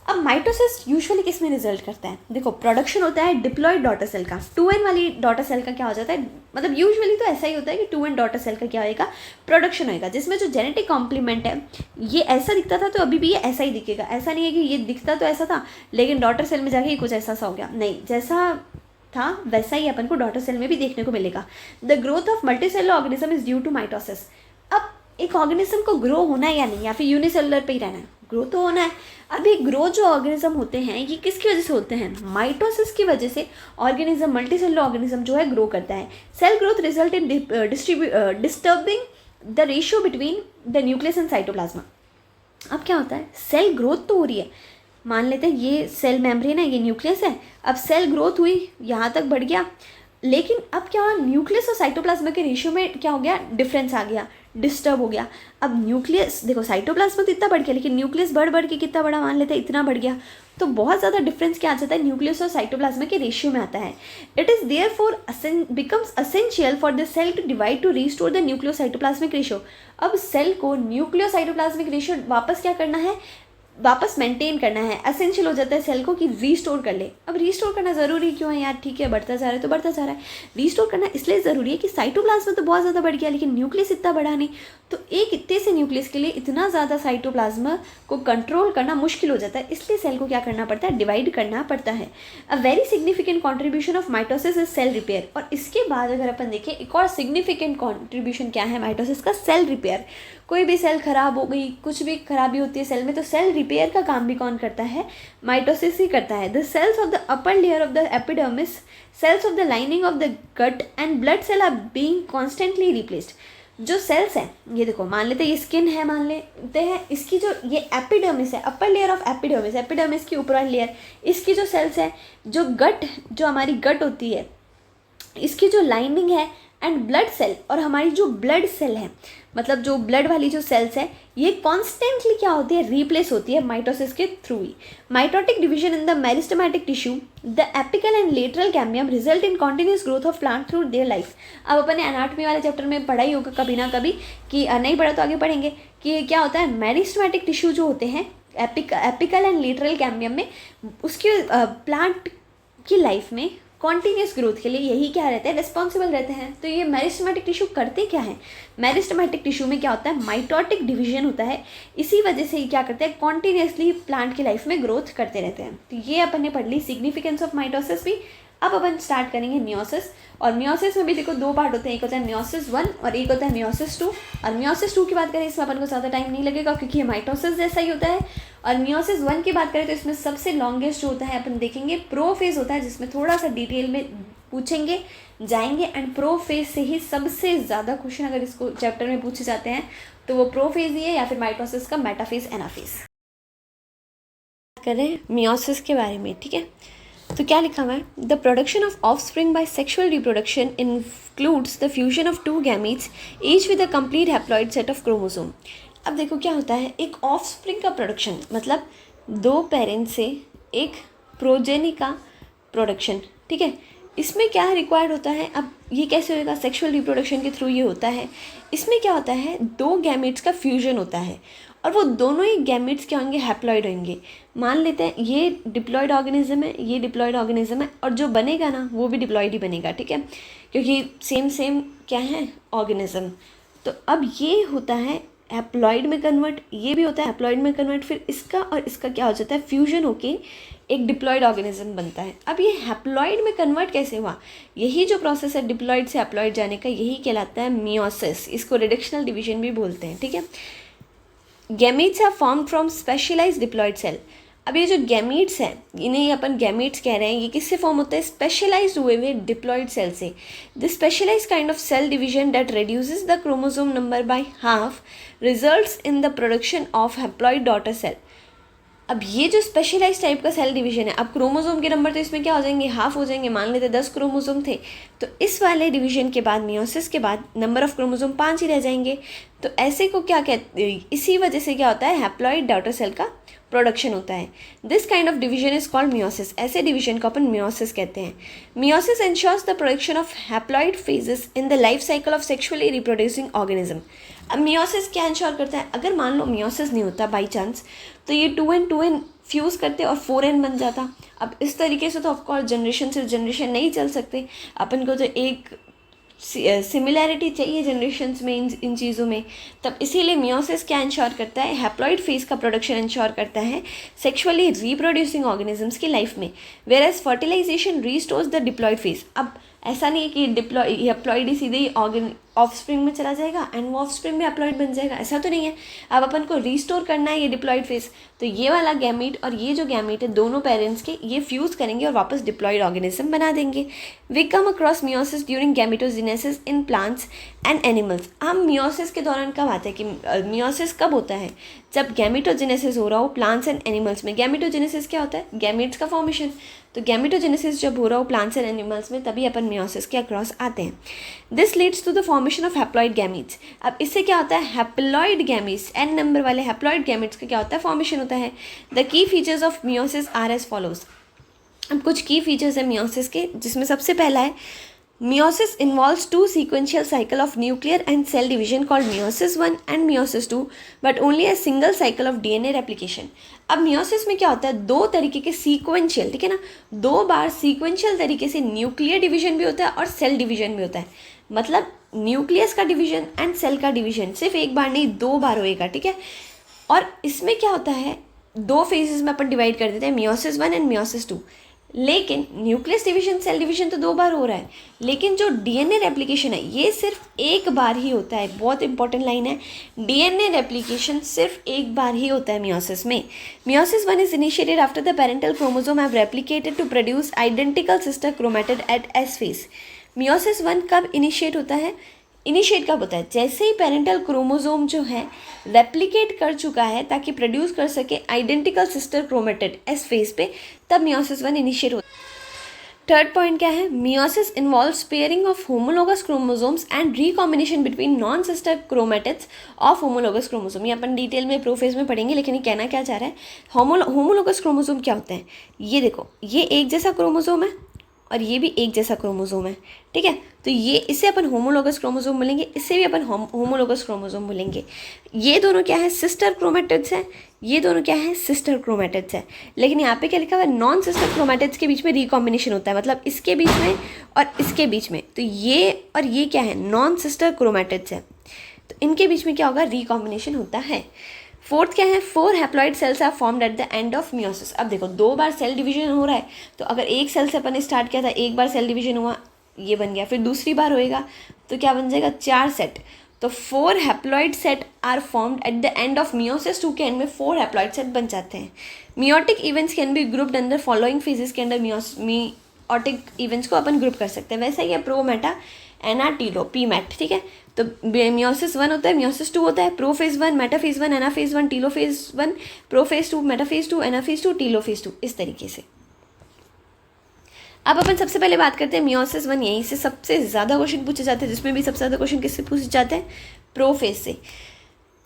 अब mitosis usually किस में result करता है, देखो production होता है डिप्लॉयड डॉटर सेल का। 2n वाली डॉटर सेल का क्या हो जाता है, मतलब यूजुअली तो ऐसा ही होता है कि 2n डॉटर सेल का क्या होएगा, प्रोडक्शन होएगा, जिसमें जो जेनेटिक कॉम्प्लीमेंट है ये ऐसा दिखता था तो अभी भी ये ऐसा ही दिखेगा। ऐसा नहीं है कि ये दिखता तो ऐसा था लेकिन डॉटर सेल में जाके ये कुछ ऐसा सा हो गया, नहीं, जैसा था वैसा ही अपन को डॉटर सेल में भी देखने को मिलेगा। The growth of multicellular organism is due to mitosis. अब एक ऑर्गेनिज्म को ग्रो होना है या नहीं, या फिर यूनिसेलुलर पे ही रहना है, ग्रो तो होना है। अब ये ग्रो जो ऑर्गेनिज्म होते हैं ये किसकी वजह से होते हैं, माइटोसिस की वजह से ऑर्गेनिज्म, मल्टीसेलुलर ऑर्गेनिज्म जो है ग्रो करता है। Cell growth result in disturbing the ratio between the nucleus and cytoplasm. अब क्या होता है, सेल ग्रोथ तो हो रही है, मान लेते हैं ये सेल मेम्ब्रेन है, ये न्यूक्लियस है, अब सेल ग्रोथ हुई, यहाँ तक बढ़ गया, लेकिन अब क्या हुआ, न्यूक्लियस और साइटोप्लाज्मा के रेशियो में क्या हो गया, डिफरेंस आ गया, डिस्टर्ब हो गया। अब न्यूक्लियस देखो, साइटोप्लाज्मा तो इतना बढ़ गया लेकिन न्यूक्लियस बढ़ के कितना बड़ा, मान लेते हैं इतना बढ़ गया, तो बहुत ज़्यादा डिफरेंस क्या आ जाता है, न्यूक्लियस और साइटोप्लाज्मा के रेशियो में आता है। It is therefore becomes essential for the cell to divide to restore the nucleocytoplasmic ratio. अब सेल को न्यूक्लियो साइटोप्लाज्मिक रेशियो वापस क्या करना है, वापस मेंटेन करना है, एसेंशियल हो जाता है सेल को कि रीस्टोर कर ले। अब रीस्टोर करना ज़रूरी क्यों है यार, ठीक है बढ़ता जा रहा है तो बढ़ता जा रहा है, रीस्टोर करना इसलिए ज़रूरी है कि साइटोप्लाज्मा तो बहुत ज़्यादा बढ़ गया लेकिन न्यूक्लियस इतना बढ़ा नहीं, तो एक इतने से न्यूक्लियस के लिए इतना ज़्यादा साइटोप्लाज्मा को कंट्रोल करना मुश्किल हो जाता है, इसलिए सेल को क्या करना पड़ता है, डिवाइड करना पड़ता है। A very significant contribution of mitosis is cell repair. और इसके बाद अगर अपन देखें एक और सिग्निफिकेंट कॉन्ट्रीब्यूशन क्या है माइटोसिस का, सेल रिपेयर। कोई भी सेल खराब हो गई, कुछ भी खराबी होती है सेल में, तो सेल रिपेयर का काम भी कौन करता है, माइटोसिस ही करता है। The cells of the upper layer of the epidermis, cells of the lining of the gut and blood cell are being constantly replaced. जो सेल्स हैं, ये देखो, मान लेते हैं ये स्किन है, मान लेते हैं इसकी जो ये एपिडर्मिस है, अपर लेयर ऑफ एपिडर्मिस, एपिडर्मिस की ऊपर लेयर, इसकी जो सेल्स है, जो गट, जो हमारी गट होती है, इसकी जो लाइनिंग है एंड ब्लड सेल, और हमारी जो ब्लड सेल है, मतलब जो ब्लड वाली जो सेल्स है, ये कॉन्स्टेंटली क्या होती है, रिप्लेस होती है माइटोसिस के through he. Mitotic division in the meristematic tissue, the apical and lateral cambium result in continuous growth of plant through their life. अब अपन ने एनाटॉमी वाले चैप्टर में पढ़ा ही होगा कभी ना कभी, कि नहीं पढ़ा तो आगे पढ़ेंगे, कि क्या होता है, मेरिस्टेमेटिक टिश्यू जो होते हैं एपिकल एंड लेटरल कैम्बियम में, उसके प्लांट की लाइफ में कॉन्टीन्यूस ग्रोथ के लिए यही क्या रहते हैं, रिस्पॉन्सिबल रहते हैं। तो ये मेरिस्टेमेटिक टिश्यू करते क्या है, मेरिस्टेमेटिक टिश्यू में क्या होता है, माइटोटिक डिवीजन होता है, इसी वजह से ये क्या करते हैं, कॉन्टीन्यूसली प्लांट की लाइफ में ग्रोथ करते रहते हैं। तो ये अपन ने पढ़ ली सिग्निफिकेंस ऑफ माइटोसिस भी। अब अपन स्टार्ट करेंगे मियोसिस, और मियोसिस में भी देखो दो पार्ट होते हैं, एक होता है मियोसिस 1 और एक होता है मियोसिस 2। और मियोसिस 2 की बात करें, इसमें अपन को ज़्यादा टाइम नहीं लगेगा क्योंकि ये माइटोसिस जैसा ही होता है। और मियोसिस 1 की बात करें तो इसमें सबसे लॉन्गेस्ट जो होता है अपन देखेंगे प्रोफेज होता है, जिसमें थोड़ा सा डिटेल में पूछेंगे जाएंगे। एंड प्रोफेज से ही सबसे ज़्यादा क्वेश्चन अगर इसको चैप्टर में पूछे जाते हैं तो वो प्रोफेज ही है, या फिर माइटोसिस का मेटाफेज, एनाफेज। करें मियोसिस के बारे में, ठीक है। तो क्या लिखा हुआ है, the production of offspring by sexual reproduction includes the fusion of 2 gametes each with a complete haploid set of chromosome. अब देखो क्या होता है, एक ऑफस्प्रिंग का प्रोडक्शन मतलब 2 पेरेंट्स से एक प्रोजेनी का प्रोडक्शन, ठीक है। इसमें क्या रिक्वायर्ड होता है, अब ये कैसे होगा, सेक्सुअल रिप्रोडक्शन के थ्रू ये होता है। इसमें क्या होता है, 2 गैमेट्स का फ्यूजन होता है, और वो दोनों ही गैमेट्स क्या होंगे, हैप्लॉइड होंगे। मान लेते हैं ये डिप्लॉइड ऑर्गेनिज्म है, ये डिप्लॉइड ऑर्गेनिज्म है, और जो बनेगा ना वो भी डिप्लॉइड ही बनेगा, ठीक है, क्योंकि सेम क्या है, ऑर्गेनिज्म। तो अब ये होता है हैप्लॉइड में कन्वर्ट, ये भी होता है हैप्लॉइड में कन्वर्ट, फिर इसका और इसका क्या हो जाता है, फ्यूजन होके एक डिप्लॉइड ऑर्गेनिज्म बनता है। अब ये हैप्लॉइड में कन्वर्ट कैसे हुआ, यही जो प्रोसेस है डिप्लॉइड से हैप्लॉइड जाने का, यही कहलाता है मियोसिस। इसको रिडक्शनल डिवीजन भी बोलते हैं, ठीक है। Gametes are formed from specialised diploid cell. अब ये जो गैमीट्स हैं, इन्हें अपन गैमीट्स कह रहे हैं, ये किससे फॉर्म होता है, स्पेशलाइज्ड हुए हुए डिप्लॉइड सेल से। The specialised kind of cell division that reduces the chromosome number by half results in the production of haploid daughter cell. अब ये जो स्पेशलाइज टाइप का सेल डिवीजन है, अब क्रोमोसोम के नंबर तो इसमें क्या हो जाएंगे, हाफ हो जाएंगे। मान लेते 10 क्रोमोसोम थे, तो इस वाले डिवीजन के बाद मियोसिस के बाद नंबर ऑफ क्रोमोसोम 5 ही रह जाएंगे। तो ऐसे को क्या कहते, इसी वजह से क्या होता है, हैप्लॉइड डॉटर सेल का प्रोडक्शन होता है। This kind of division is called meiosis. ऐसे डिवीजन को अपन मियोसिस कहते हैं। Meiosis ensures the production of haploid phases in the life cycle of sexually reproducing organism. अब मियोसिस क्या इंश्योर करता है, अगर मान लो मियोसिस नहीं होता बाई चांस, तो ये 2n फ्यूज़ करते और 4n बन जाता। अब इस तरीके से तो ऑफकोर्स जनरेशन से जनरेशन नहीं चल सकते, अपन को तो एक सिमिलैरिटी चाहिए जनरेशन्स में इन चीज़ों में। तब इसीलिए मियोसिस क्या इंश्योर करता है, हैप्लॉइड फेज का प्रोडक्शन इंश्योर करता है सेक्सुअली रिप्रोड्यूसिंग ऑर्गेनिजम्स की लाइफ में, whereas fertilisation restores the diploid phase. अब ऐसा नहीं है कि हैप्लॉइड ही सीधे ही ऑफस्प्रिंग में चला जाएगा एंड वो ऑफस्प्रिंग में हैप्लॉइड बन जाएगा, ऐसा तो नहीं है। अब अपन को रीस्टोर करना है ये डिप्लॉइड फेज, तो ये वाला गैमीट और ये जो गैमीट है दोनों पेरेंट्स के, ये फ्यूज़ करेंगे और वापस डिप्लॉइड ऑर्गेनिज्म बना देंगे। We come across meiosis during gametogenesis in plants and animals. हम मियोसिस के दौरान कब आते हैं कि मियोसिस कब होता है, जब गैमेटोजेनेसिस हो रहा हो प्लांट्स एंड एनिमल्स में। गैमेटोजेनेसिस क्या होता है, गैमेट्स का फॉर्मेशन। तो गैमेटोजेनेसिस जब हो रहा हो प्लांट्स एंड एनिमल्स में, तभी अपन मियोसिस के अक्रॉस आते हैं। This leads to the formation of haploid gametes. अब इससे क्या होता है, हैप्लॉइड गैमीट्स, n नंबर वाले हैप्लॉइड गैमीट्स का क्या होता है, फॉर्मेशन होता है। The key features of meiosis are as follows. अब कुछ की फीचर्स है मियोसिस के, जिसमें सबसे पहला है Meiosis involves 2 sequential cycle of nuclear and cell division called meiosis 1 and meiosis 2, but only a single cycle of DNA replication. अब meiosis में क्या होता है, 2 तरीके के sequential, ठीक है ना, 2 बार sequential तरीके से न्यूक्लियर डिवीजन भी होता है और सेल डिवीजन भी होता है। मतलब न्यूक्लियस का डिवीजन एंड सेल का डिवीजन सिर्फ एक बार नहीं 2 बार होएगा, ठीक है। और इसमें क्या होता है, 2 फेजेस में अपन डिवाइड कर देते हैं, meiosis 1 एंड meiosis 2। लेकिन न्यूक्लियस डिवीजन, सेल डिवीजन तो 2 बार हो रहा है, लेकिन जो डीएनए रेप्लिकेशन है ये सिर्फ एक बार ही होता है। बहुत इंपॉर्टेंट लाइन है, डीएनए रेप्लिकेशन सिर्फ एक बार ही होता है मियोसिस में। Meiosis 1 is initiated after the parental chromosome have replicated to produce identical sister chromatid at S phase. Meiosis 1 कब इनिशिएट होता है? इनिशिएट कब होता है? जैसे ही पेरेंटल क्रोमोसोम जो है रेप्लिकेट कर चुका है ताकि प्रोड्यूस कर सके identical sister chromatid S phase पे, तब मियोसिस 1 इनिशिएट होता है। थर्ड पॉइंट क्या है? Meiosis involves pairing of homologous chromosomes and recombination between non sister chromatids of homologous chromosome. ये अपन डिटेल में प्रोफेज में पढ़ेंगे, लेकिन ये कहना क्या चाह रहा है, होमोलोगस क्रोमोसोम क्या होते हैं? ये देखो, ये एक जैसा क्रोमोसोम है और ये भी एक जैसा क्रोमोसोम है, ठीक है। तो ये इसे अपन होमोलोगस क्रोमोसोम बोलेंगे, इससे भी अपन होमोलोगस क्रोमोसोम बोलेंगे। ये दोनों क्या है? सिस्टर क्रोमैटिड्स हैं। ये दोनों क्या है? सिस्टर क्रोमैटिड्स है। लेकिन यहाँ पे क्या लिखा हुआ है? नॉन सिस्टर क्रोमैटिड्स के बीच में रिकॉम्बिनेशन होता है, मतलब इसके बीच में और इसके बीच में। तो ये और ये क्या है? नॉन सिस्टर क्रोमैटिड्स है, तो इनके बीच में क्या होगा? रिकॉम्बिनेशन होता है। फोर्थ क्या है? 4 haploid cells are formed at the end of meiosis. अब देखो 2 बार सेल डिवीजन हो रहा है, तो अगर एक सेल से अपन ने स्टार्ट किया था, एक बार सेल डिवीजन हुआ, ये बन गया, फिर दूसरी बार होएगा तो क्या बन जाएगा? 4 सेट। तो 4 haploid set are formed at the end of meiosis 2 के एंड में 4 हैप्लॉइड सेट बन जाते हैं। Meiotic events can be grouped under following phases के अंडर मियोटिक इवेंट्स को अपन ग्रुप कर सकते हैं। वैसा ही है प्रो, मेटा, एना, टीलो, पी मैट, ठीक है। तो मियोसिस 1 होता है, मियोसिस 2 होता है, prophase 1, metaphase 1, anaphase 1, telophase 1, prophase 2, metaphase 2, anaphase 2, telophase 2, इस तरीके से। अब अपन सबसे पहले बात करते हैं मियोसिस 1। यहीं से सबसे ज़्यादा क्वेश्चन पूछे जाते हैं, जिसमें भी सबसे ज़्यादा क्वेश्चन किससे पूछे जाते हैं? प्रोफेज से।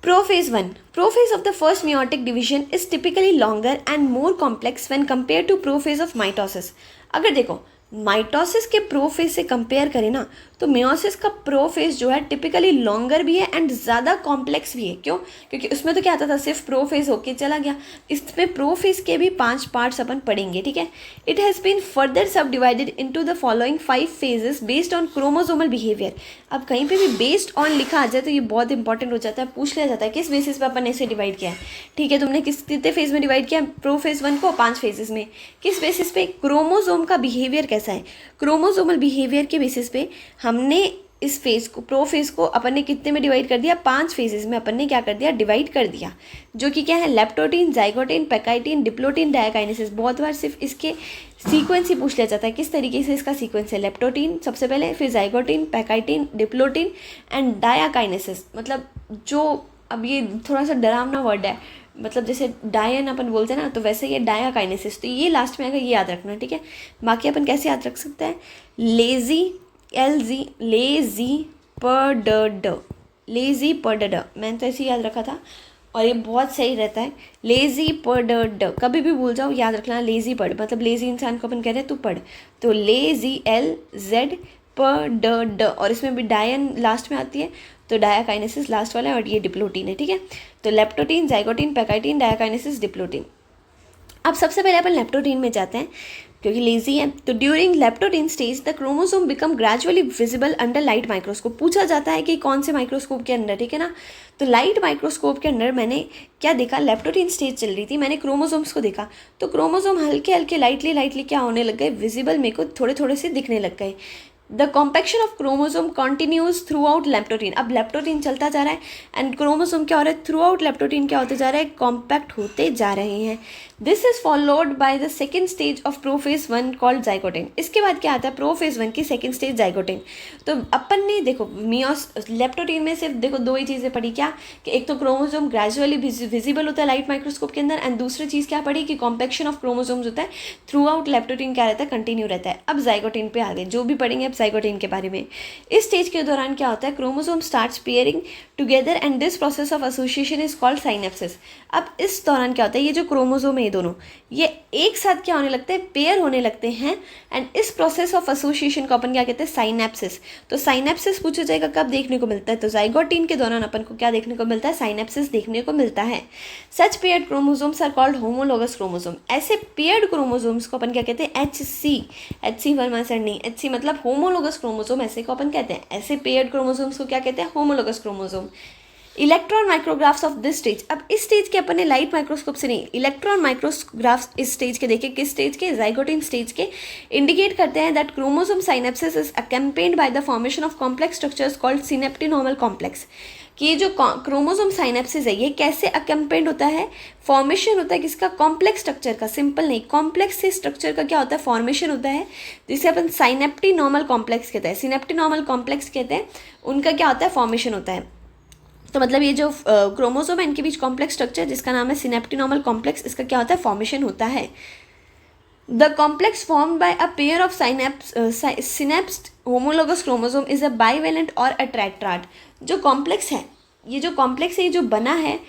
Prophase 1. Prophase of the first meiotic division is typically longer and more complex when compared to prophase of mitosis. अगर देखो माइटोसिस के प्रोफेज से कंपेयर करें ना, तो मियोसिस का प्रोफेज जो है टिपिकली लॉन्गर भी है एंड ज़्यादा कॉम्प्लेक्स भी है। क्यों? क्योंकि उसमें तो क्या आता था, सिर्फ प्रोफेज होके चला गया। इसमें प्रोफेज के भी 5 पार्ट्स अपन पढ़ेंगे, ठीक है। इट हैज़ बीन फर्दर सब divided into the following 5 phases based on chromosomal behaviour. अब कहीं पे भी बेस्ड ऑन लिखा आ जाए तो ये बहुत इंपॉर्टेंट हो जाता है, पूछ लिया जाता है किस बेसिस पे अपन ने इसे डिवाइड किया है। ठीक है, तुमने कितने फेज में डिवाइड किया? प्रोफेज 1 को 5 फेजेस में। किस बेसिस पे? क्रोमोसोम का बिहेवियर कैसा है, क्रोमोसोमल बिहेवियर के बेसिस पे हमने इस फेज को, प्रोफेज को अपन ने कितने में डिवाइड कर दिया? 5 फेजेस में अपन ने क्या कर दिया? डिवाइड कर दिया, जो कि क्या है? Leptotene, zygotene, pachytene, diplotene, diakinesis. बहुत बार सिर्फ इसके सीक्वेंस ही पूछ लिया जाता है, किस तरीके से इसका सीक्वेंस है। लेप्टोटीन सबसे पहले, फिर जाइगोटीन, पैकाइटीन, डिप्लोटीन एंड डायाकाइनेसिस। मतलब जो, अब ये थोड़ा सा डरावना वर्ड है, मतलब जैसे डायन अपन बोलते हैं ना, तो वैसे ये डायाकाइनेसिस, तो ये लास्ट में आएगा, ये याद रखना, ठीक है। बाकी अपन कैसे याद रख सकते हैं? लेजी, LZ, लेजी पर ड, लेजी पर ड, मैंने तो ऐसे ही याद रखा था और ये बहुत सही रहता है। लेजी पर ड, कभी भी भूल जाओ याद रखना, लेजी पढ़, मतलब लेजी इंसान को अपन कह रहे हैं तू पढ़, तो लेजी LZ पर ड, और इसमें भी डायन लास्ट में आती है, तो डायाकाइनेसिस लास्ट वाला है, और ये डिप्लोटीन है, ठीक है। तो लेप्टोटीन, जाइगोटीन, पैकाइटीन, डायाकाइनेसिस, डिप्लोटीन। अब सबसे पहले अपन लेप्टोटीन में जाते हैं क्योंकि लेजी है। तो during leptotene stage the chromosome become gradually visible under light microscope. पूछा जाता है कि कौन से माइक्रोस्कोप के अंदर, ठीक है ना। तो लाइट माइक्रोस्कोप के अंदर मैंने क्या देखा? लेप्टोटीन स्टेज चल रही थी, मैंने क्रोमोसोम्स को देखा, तो क्रोमोसोम हल्के हल्के लाइटली क्या होने लग गए? विजिबल, मेरे को थोड़े थोड़े से दिखने लग गए। The compaction of chromosome continues through out leptotene. अब लेप्टोटीन चलता जा रहा है एंड क्रोमोसोम क्या हो रहा है? थ्रू आउट लेप्टोटीन क्या होते जा रहा है? कॉम्पैक्ट होते जा रहे हैं। This is followed by the second stage of prophase 1 called zygotene. इसके बाद क्या आता है? प्रोफेज 1 की सेकेंड स्टेज जाइगोटीन। तो अपन ने देखो लेप्टोटीन में सिर्फ देखो 2 ही चीज़ें पढ़ी, क्या कि एक तो क्रोमोसोम ग्रेजुअली विजिबल होता है लाइट माइक्रोस्कोप के अंदर, एंड दूसरी चीज़ क्या पढ़ी कि कॉम्पैक्शन ऑफ क्रोमोसोम्स होता है, थ्रू आउट लेप्टोटीन क्या रहता है? कंटिन्यू रहता है। अब जाइगोटीन पे आ गए, जो भी पढ़ेंगे अब जाइगोटीन के बारे में। इस स्टेज के दौरान क्या होता है? Chromosome starts pairing together and this process of association is called synapsis. अब इस दौरान क्या होता है? ये जो क्रोमोसोम है, ये दोनों ये एक साथ क्या होने लगते हैं? पेयर होने लगते हैं, एंड इस प्रोसेस ऑफ एसोसिएशन को अपन क्या कहते हैं? साइनेप्सिस। तो साइनेप्सिस पूछा जाएगा कब देखने को मिलता है? तो जाइगोटीन के दौरान अपन को क्या देखने को मिलता है? साइनेप्सिस देखने को मिलता है। Such paired chromosomes are called homologous chromosome. ऐसे पेयर्ड क्रोमोसोम्स को अपन क्या कहते हैं? HC वर्मा सर नहीं, HC मतलब होमोलोगस क्रोमोसोम, ऐसे को अपन कहते हैं। ऐसे पेयर्ड क्रोमोसोम्स को क्या कहते हैं? Homologous chromosome. Electron माइक्रोग्राफ्स of this stage, अब इस स्टेज के अपन ने लाइट माइक्रोस्कोप से नहीं, इलेक्ट्रॉन माइक्रोग्राफ्स इस स्टेज के देखे, किस स्टेज के, जाइगोटिन स्टेज के, इंडिकेट करते हैं that chromosome synapsis is accompanied by the formation of complex structures called synaptonemal complex, कि ये जो क्रोमोसोम साइनेप्सिस है ये कैसे अकम्पेन्ड होता है, फॉर्मेशन होता है किसका, कॉम्प्लेक्स स्ट्रक्चर का, सिंपल नहीं, कॉम्प्लेक्स से स्ट्रक्चर का क्या होता है, फॉर्मेशन होता है, जिसे अपन साइनेप्टिनोमल कॉम्प्लेक्स कहते हैं, सिनेप्टिनोमल कॉम्प्लेक्स कहते हैं, उनका क्या होता है, फॉर्मेशन होता है। तो मतलब ये जो क्रोमोसोम है इनके बीच कॉम्प्लेक्स स्ट्रक्चर जिसका नाम है सिनेप्टिनोमल कॉम्प्लेक्स, इसका क्या होता है, फॉर्मेशन होता है। The complex formed by a pair of synapsed homologous chromosome is a bivalent or a tetrad. जो कॉम्प्लेक्स है, ये जो कॉम्प्लेक्स है, ये जो बना है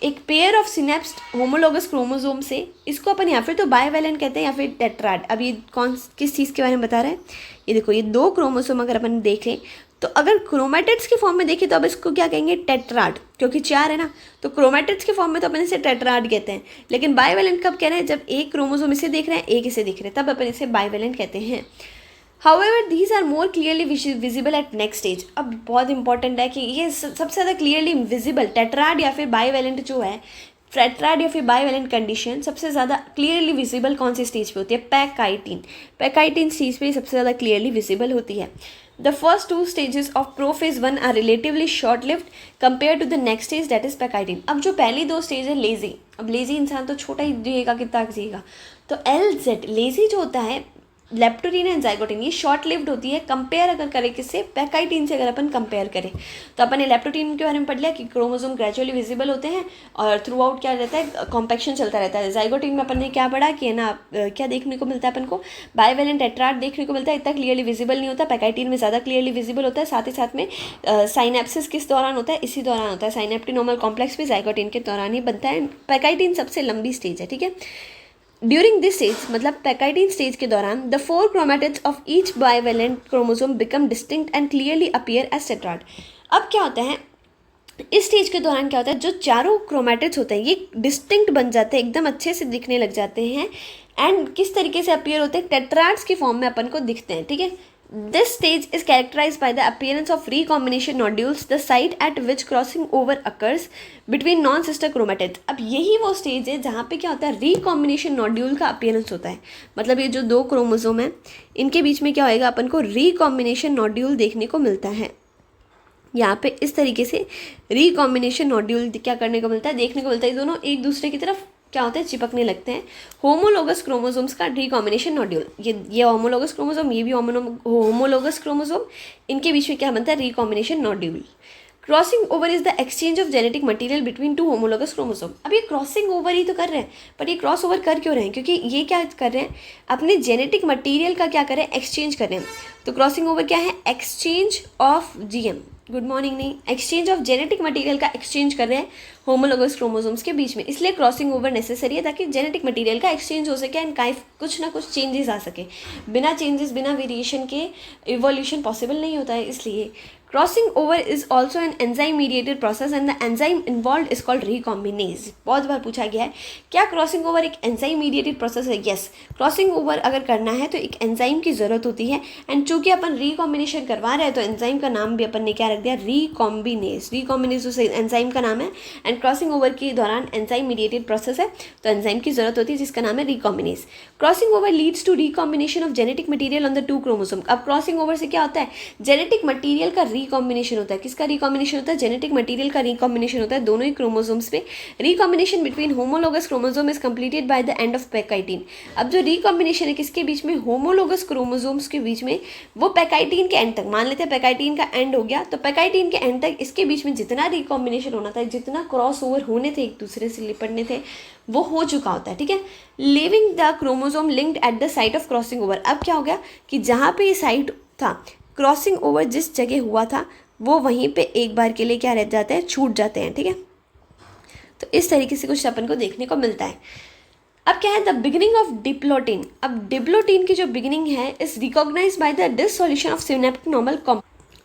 एक pair of synapsed homologous chromosome से, इसको अपन या फिर तो बाइवेलेंट कहते हैं या फिर टेट्राड। अब ये किस चीज़ के बारे में बता रहे हैं, ये देखो, ये दो क्रोमोसोम अगर अपन देखें तो अगर क्रोमैटिड्स के फॉर्म में देखें तो अब इसको क्या कहेंगे, टेट्राड, क्योंकि 4 है ना, तो क्रोमैटिड्स के फॉर्म में तो अपन इसे टेट्राड कहते हैं। लेकिन बाइवेलेंट कब कह रहे हैं, जब एक क्रोमोसोम इसे देख रहे हैं, एक इसे देख रहे हैं, तब अपन इसे बाइवेलेंट कहते हैं। However, these are more clearly visible at next stage। अब बहुत इंपॉर्टेंट है कि ये सबसे ज़्यादा क्लियरली विजिबल टेट्राड या फिर बाइवेलेंट जो है, टेट्राड या फिर बाइवेलेंट कंडीशन सबसे ज़्यादा क्लियरली विजिबल कौन सी स्टेज पे होती है, पैकाइटिन, पैकाइटिन स्टेज पे सबसे ज़्यादा क्लियरली विजिबल होती है। The first 2 stages of prophase 1 are relatively short-lived compared to the next stage that is पैकाइटिन। अब जो पहली 2 स्टेज है लेजी, अब लेजी इंसान तो छोटा ही जिएगा, कितना जिएगा, तो LZ लेजी जो होता है, लेप्टोरीन एंड जाइगोटिन, ये शॉर्ट लिव्ड होती है, कंपेयर अगर करें किससे, पैकाइटिन से अगर अपन कंपेयर करें तो अपन ने लेप्टोरीन के बारे में पढ़ लिया कि क्रोमोसोम ग्रेजुअली विजिबल होते हैं और थ्रू आउट क्या रहता है, कॉम्पैक्शन चलता रहता है। जाइगोटिन में अपन ने क्या पढ़ा कि है ना, क्या देखने को मिलता है अपन को, बाइवेलेंट टेट्राड देखने को मिलता है, इतना क्लियरली विजिबल नहीं होता, पैकाइटिन में ज़्यादा क्लियरली विजिबल होता है। साथ ही साथ में साइनेप्सिस किस दौरान होता है, इसी दौरान होता है, साइनेप्टिनोमल कॉम्प्लेक्स भी जाइगोटिन के दौरान ही बनता है। पैकाइटिन सबसे लंबी स्टेज है, ठीक है। ड्यूरिंग दिस स्टेज, मतलब पैकाइटिन स्टेज के दौरान, the 4 chromatids of each bivalent chromosome become distinct and clearly appear as tetrad. अब क्या होता है इस स्टेज के दौरान, क्या होता है, जो चारों क्रोमैटिड्स होते हैं ये डिस्टिंक्ट बन जाते हैं, एकदम अच्छे से दिखने लग जाते हैं, एंड किस तरीके से अपीयर होते हैं, टेट्राड्स की फॉर्म में अपन को दिखते हैं, ठीक है। This stage is characterized by the appearance of recombination nodules, the site at which crossing over occurs between non-sister chromatids। अब यही वो स्टेज है जहाँ पे क्या होता है, recombination nodule का appearance होता है। मतलब ये जो 2 क्रोमोसोम हैं इनके बीच में क्या होएगा, अपन को recombination nodule देखने को मिलता है। यहाँ पे इस तरीके से recombination nodule क्या करने को मिलता है, देखने को मिलता है, दोनों एक दूसरे की तरफ क्या होते हैं, चिपकने लगते हैं। होमोलोगस क्रोमोसोम्स का रिकॉम्बिनेशन नोड्यूल, ये होमोलोगस क्रोमोसोम, ये भी होमोलोगस क्रोमोसोम, इनके बीच में क्या बनता है, recombination nodule. Crossing over is the exchange of genetic material between 2 homologous chromosome. अब ये क्रॉसिंग ओवर ही तो कर रहे हैं, पर ये क्रॉस ओवर कर क्यों रहे हैं, क्योंकि ये क्या कर रहे हैं, अपने जेनेटिक मटेरियल का क्या कर रहे हैं, एक्सचेंज कर रहे हैं। तो क्रॉसिंग ओवर क्या है, exchange of GM, good morning नहीं, एक्सचेंज ऑफ जेनेटिक मटेरियल का एक्सचेंज कर रहे हैं होमोलोगस क्रोमोसोम्स के बीच में, इसलिए क्रॉसिंग ओवर नेसेसरी है ताकि जेनेटिक मटेरियल का एक्सचेंज हो सके एंड कुछ ना कुछ चेंजेस आ सके। बिना चेंजेस, बिना वेरिएशन के इवोल्यूशन पॉसिबल नहीं होता है। इसलिए crossing over is also an enzyme mediated process and the enzyme involve is called recombinase. बहुत बार पूछा गया है, क्या क्रॉसिंग ओवर एक एंजाइम मीडिएटेड प्रोसेस है? यस, क्रॉसिंग ओवर अगर करना है तो एक एंजाइम की ज़रूरत होती है, एंड चूंकि अपन रिकॉम्बिनेशन करवा रहे हैं तो एंजाइम का नाम भी अपन ने क्या रख दिया, रिकॉम्बिनेज। रिकॉम्बिनेज उस एंजाइम का नाम है, एंड क्रॉसिंग ओवर के दौरान एंजाइम मीडिएटेड प्रोसेस है तो एंजाइम की जरूरत होती है जिसका नाम है recombinase. Crossing over leads to recombination of genetic material on the 2 chromosome. अब क्रॉसिंग ओवर से क्या होता है, जेनेटिक मटेरियल का रिकॉम्बिनेशन होता है। किसका रिकॉम्बिनेशन होता है, जेनेटिक मटेरियल का रिकॉम्बिनेशन होता है दोनों ही क्रोमोसोम्स पे। Recombination between homologous chromosome is completed by the end of pachytene. अब जो रिकॉम्बिनेशन है किसके बीच में, होमोलोगस क्रोमोसोम्स के बीच में, वो पैकाइटिन के एंड तक, मान लेते हैं पैकाइटिन का एंड हो गया, तो पैकाइटिन के एंड तक इसके बीच में जितना रिकॉम्बिनेशन होना था, जितना क्रॉस ओवर होने थे, एक दूसरे से लिपटने थे, वो हो चुका होता है, ठीक है। Living the chromosome linked eight the site of crossing over. अब क्या हो गया कि जहाँ पे ये साइट था, क्रॉसिंग ओवर जिस जगह हुआ था वो वहीं पे एक बार के लिए क्या रह जाते हैं, छूट जाते हैं, ठीक है। तो इस तरीके से कुछ अपन को देखने को मिलता है। अब क्या है, द बिगिनिंग ऑफ डिप्लोटिन। अब डिप्लोटिन की जो बिगिनिंग है is recognised by the dissolution of synaptonemal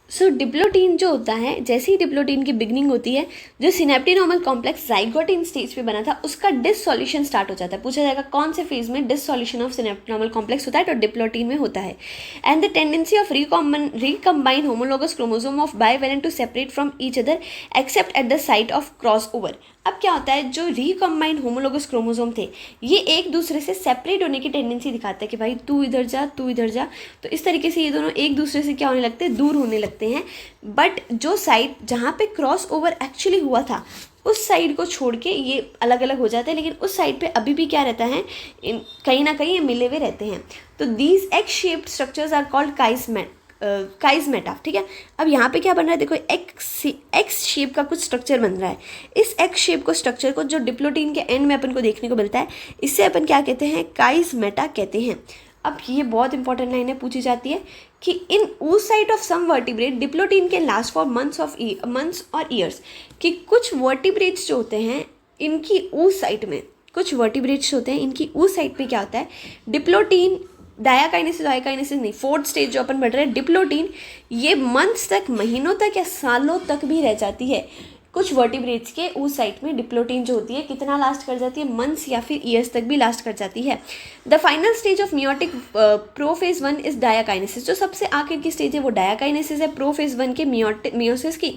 so diplotene जो होता है, जैसे ही डिप्लोटीन की बिगनिंग होती है, जो सिनेप्टिनोमल कॉम्प्लेक्स जाइगोटिन स्टेज पे बना था उसका डिसोल्यूशन स्टार्ट हो जाता है। पूछा जाएगा कौन से फेज में डिसोल्यूशन ऑफ सिनेप्टिनोमल कॉम्प्लेक्स होता है, तो डिप्लोटीन में होता है। And the tendency of recombine homologous chromosome of bivalent to separate from each other except at the site of cross over. अब क्या होता है, जो रिकम्बाइंड होमोलोगस क्रोमोसोम थे ये एक दूसरे से सेपरेट होने की टेंडेंसी दिखाता है कि भाई तू इधर जा, तू इधर जा। तो इस तरीके से ये दोनों एक दूसरे से क्या होने लगते हैं, दूर होने लगते हैं। बट जो साइड जहाँ पे क्रॉस ओवर एक्चुअली हुआ था उस साइड को छोड़ के ये अलग अलग हो जाते हैं, लेकिन उस साइड पे अभी भी क्या रहता है, कहीं ना कहीं ये मिले हुए रहते हैं। तो these X shaped structures are called chiasmata. ठीक है, अब यहाँ पे क्या बन रहा है, देखो एक्स शेप का कुछ स्ट्रक्चर बन रहा है। इस एक्स शेप को स्ट्रक्चर को जो डिप्लोटीन के एंड में अपन को देखने को मिलता है, इससे अपन क्या कहते हैं, काइजमेटा कहते हैं। अब ये बहुत इंपॉर्टेंट लाइन है, पूछी जाती है कि in oocyte of some vertebrate diplotene can last for months और ईयर्स। कि कुछ वर्टिब्रेट्स जो होते हैं इनकी oocyte में, कुछ वर्टिब्रेट्स होते हैं इनकी oocyte पे क्या होता है, डिप्लोटीन डायाकाइनेसिस नहीं, फोर्थ स्टेज जो अपन बढ़ रहे हैं डिप्लोटीन, ये मंथ्स तक, महीनों तक या सालों तक भी रह जाती है। कुछ वर्टिब्रेट्स के उस साइट में डिप्लोटीन जो होती है कितना लास्ट कर जाती है, मंथ्स या फिर ईयर्स तक भी लास्ट कर जाती है। The final stage of meiotic prophase 1 is diakinesis. जो सबसे आखिर की स्टेज है वो डायाकाइनेसिस है प्रोफेज 1 के मियोसिस की।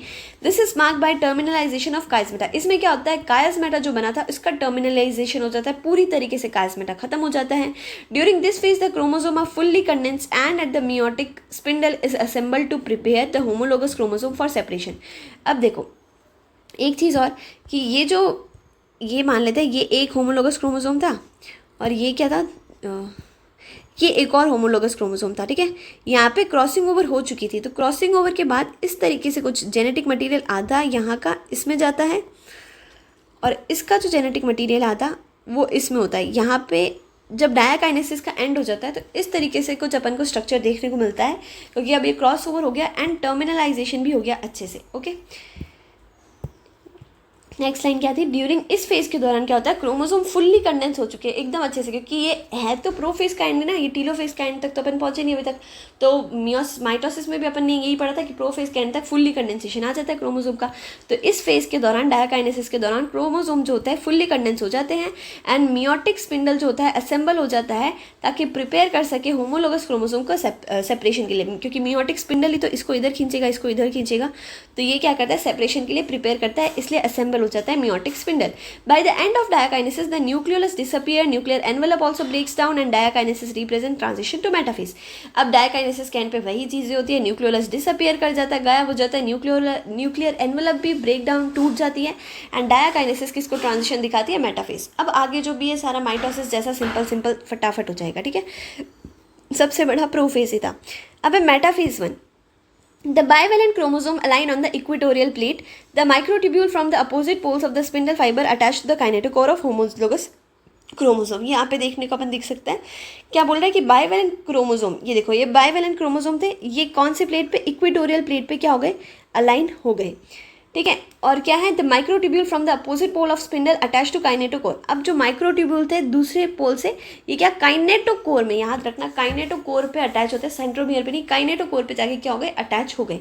This is marked by terminalization of chiasmata. इसमें क्या होता है, काइजमेटा जो बना था इसका टर्मिनलाइजेशन हो जाता है, पूरी तरीके से काइजमेटा खत्म हो जाता है। During this phase the chromosome are fully condensed and at the meiotic spindle is assembled to prepare the homologous chromosome for separation. अब देखो एक चीज़ और कि ये मान लेते हैं ये एक होमोलोगस क्रोमोसोम था और ये क्या था, ये एक और होमोलोगस क्रोमोसोम था। ठीक है, यहाँ पे क्रॉसिंग ओवर हो चुकी थी। तो क्रॉसिंग ओवर के बाद इस तरीके से कुछ जेनेटिक मटेरियल आधा यहाँ का इसमें जाता है और इसका जो जेनेटिक मटेरियल आधा वो इसमें होता है। यहाँ पे जब डायाकाइनेसिस का एंड हो जाता है तो इस तरीके से कुछ अपन को स्ट्रक्चर देखने को मिलता है, क्योंकि अब ये क्रॉस ओवर हो गया एंड टर्मिनलाइजेशन भी हो गया अच्छे से। ओके, नेक्स्ट लाइन क्या थी, ड्यूरिंग इस फेज के दौरान क्या होता है, क्रोमोसोम फुल्ली कंडेंस हो चुके हैं एकदम अच्छे से, क्योंकि ये है तो प्रोफेज का एंड ना, ये टीलोफेज का एंड तक तो अपन पहुंचे नहीं अभी तक। तो माइटोसिस में भी अपन ने यही पढ़ा था कि प्रोफेज के एंड तक फुल्ली कंडेंसेशन आ जाता है क्रोमोसोम का। तो इस फेज के दौरान डायाकाइनेसिस के दौरान क्रोमोसोम जो होता है फुल्ली कंडेंस हो जाते हैं एंड मियोटिक स्पिंडल जो होता है असेंबल हो जाता है ताकि प्रिपेयर कर सके होमोलोगस क्रोमोसोम को सेपरेशन के लिए, क्योंकि मियोटिक स्पिंडल ही तो इसको इधर खींचेगा, इसको इधर खींचेगा, तो ये क्या करता है, सेपरेशन के लिए प्रिपेयर करता है, इसलिए असेंबल हो जाता है meiotic spindle. By the end of diakinesis, the nucleolus disappear, nuclear envelope also breaks down and diakinesis represent transition to metaphase. अब diakinesis के एंड पे वही चीज़ें होती है, न्यूक्लियोलस डिसअपियर कर जाता है, गायब हो जाता है, न्यूक्लियर एनवेलप भी ब्रेक डाउन टूट जाती है एंड डायाकाइनेसिस किसको ट्रांजिशन दिखाती है, मेटाफेज। अब आगे जो भी है सारा माइटोसिस जैसा सिंपल फटाफट हो जाएगा। ठीक है, सबसे बड़ा प्रोफेज ही था। अब है metaphase 1। The bivalent chromosome align on the equatorial plate. The microtubule from the opposite poles of the spindle fiber attached to the kinetochore of homologous chromosome. यहाँ पे देखने को अपन देख सकते हैं क्या बोल रहा है कि बाइवेलेंट क्रोमोसोम, ये देखो ये बाइवेलेंट क्रोमोसोम थे, ये कौन से प्लेट पे, इक्वेटोरियल प्लेट पे क्या हो गए, अलाइन हो गए। ठीक है, और क्या है, the microtubule from the opposite pole of spindle attach to kinetochore. अब जो माइक्रोट्यूब्यूल थे दूसरे पोल से, ये क्या काइनेटोकोर में, याद रखना काइनेटोकोर पे अटैच होते हैं, सेंट्रोमियर पे नहीं, काइनेटोकोर पे जाके क्या हो गए, अटैच हो गए।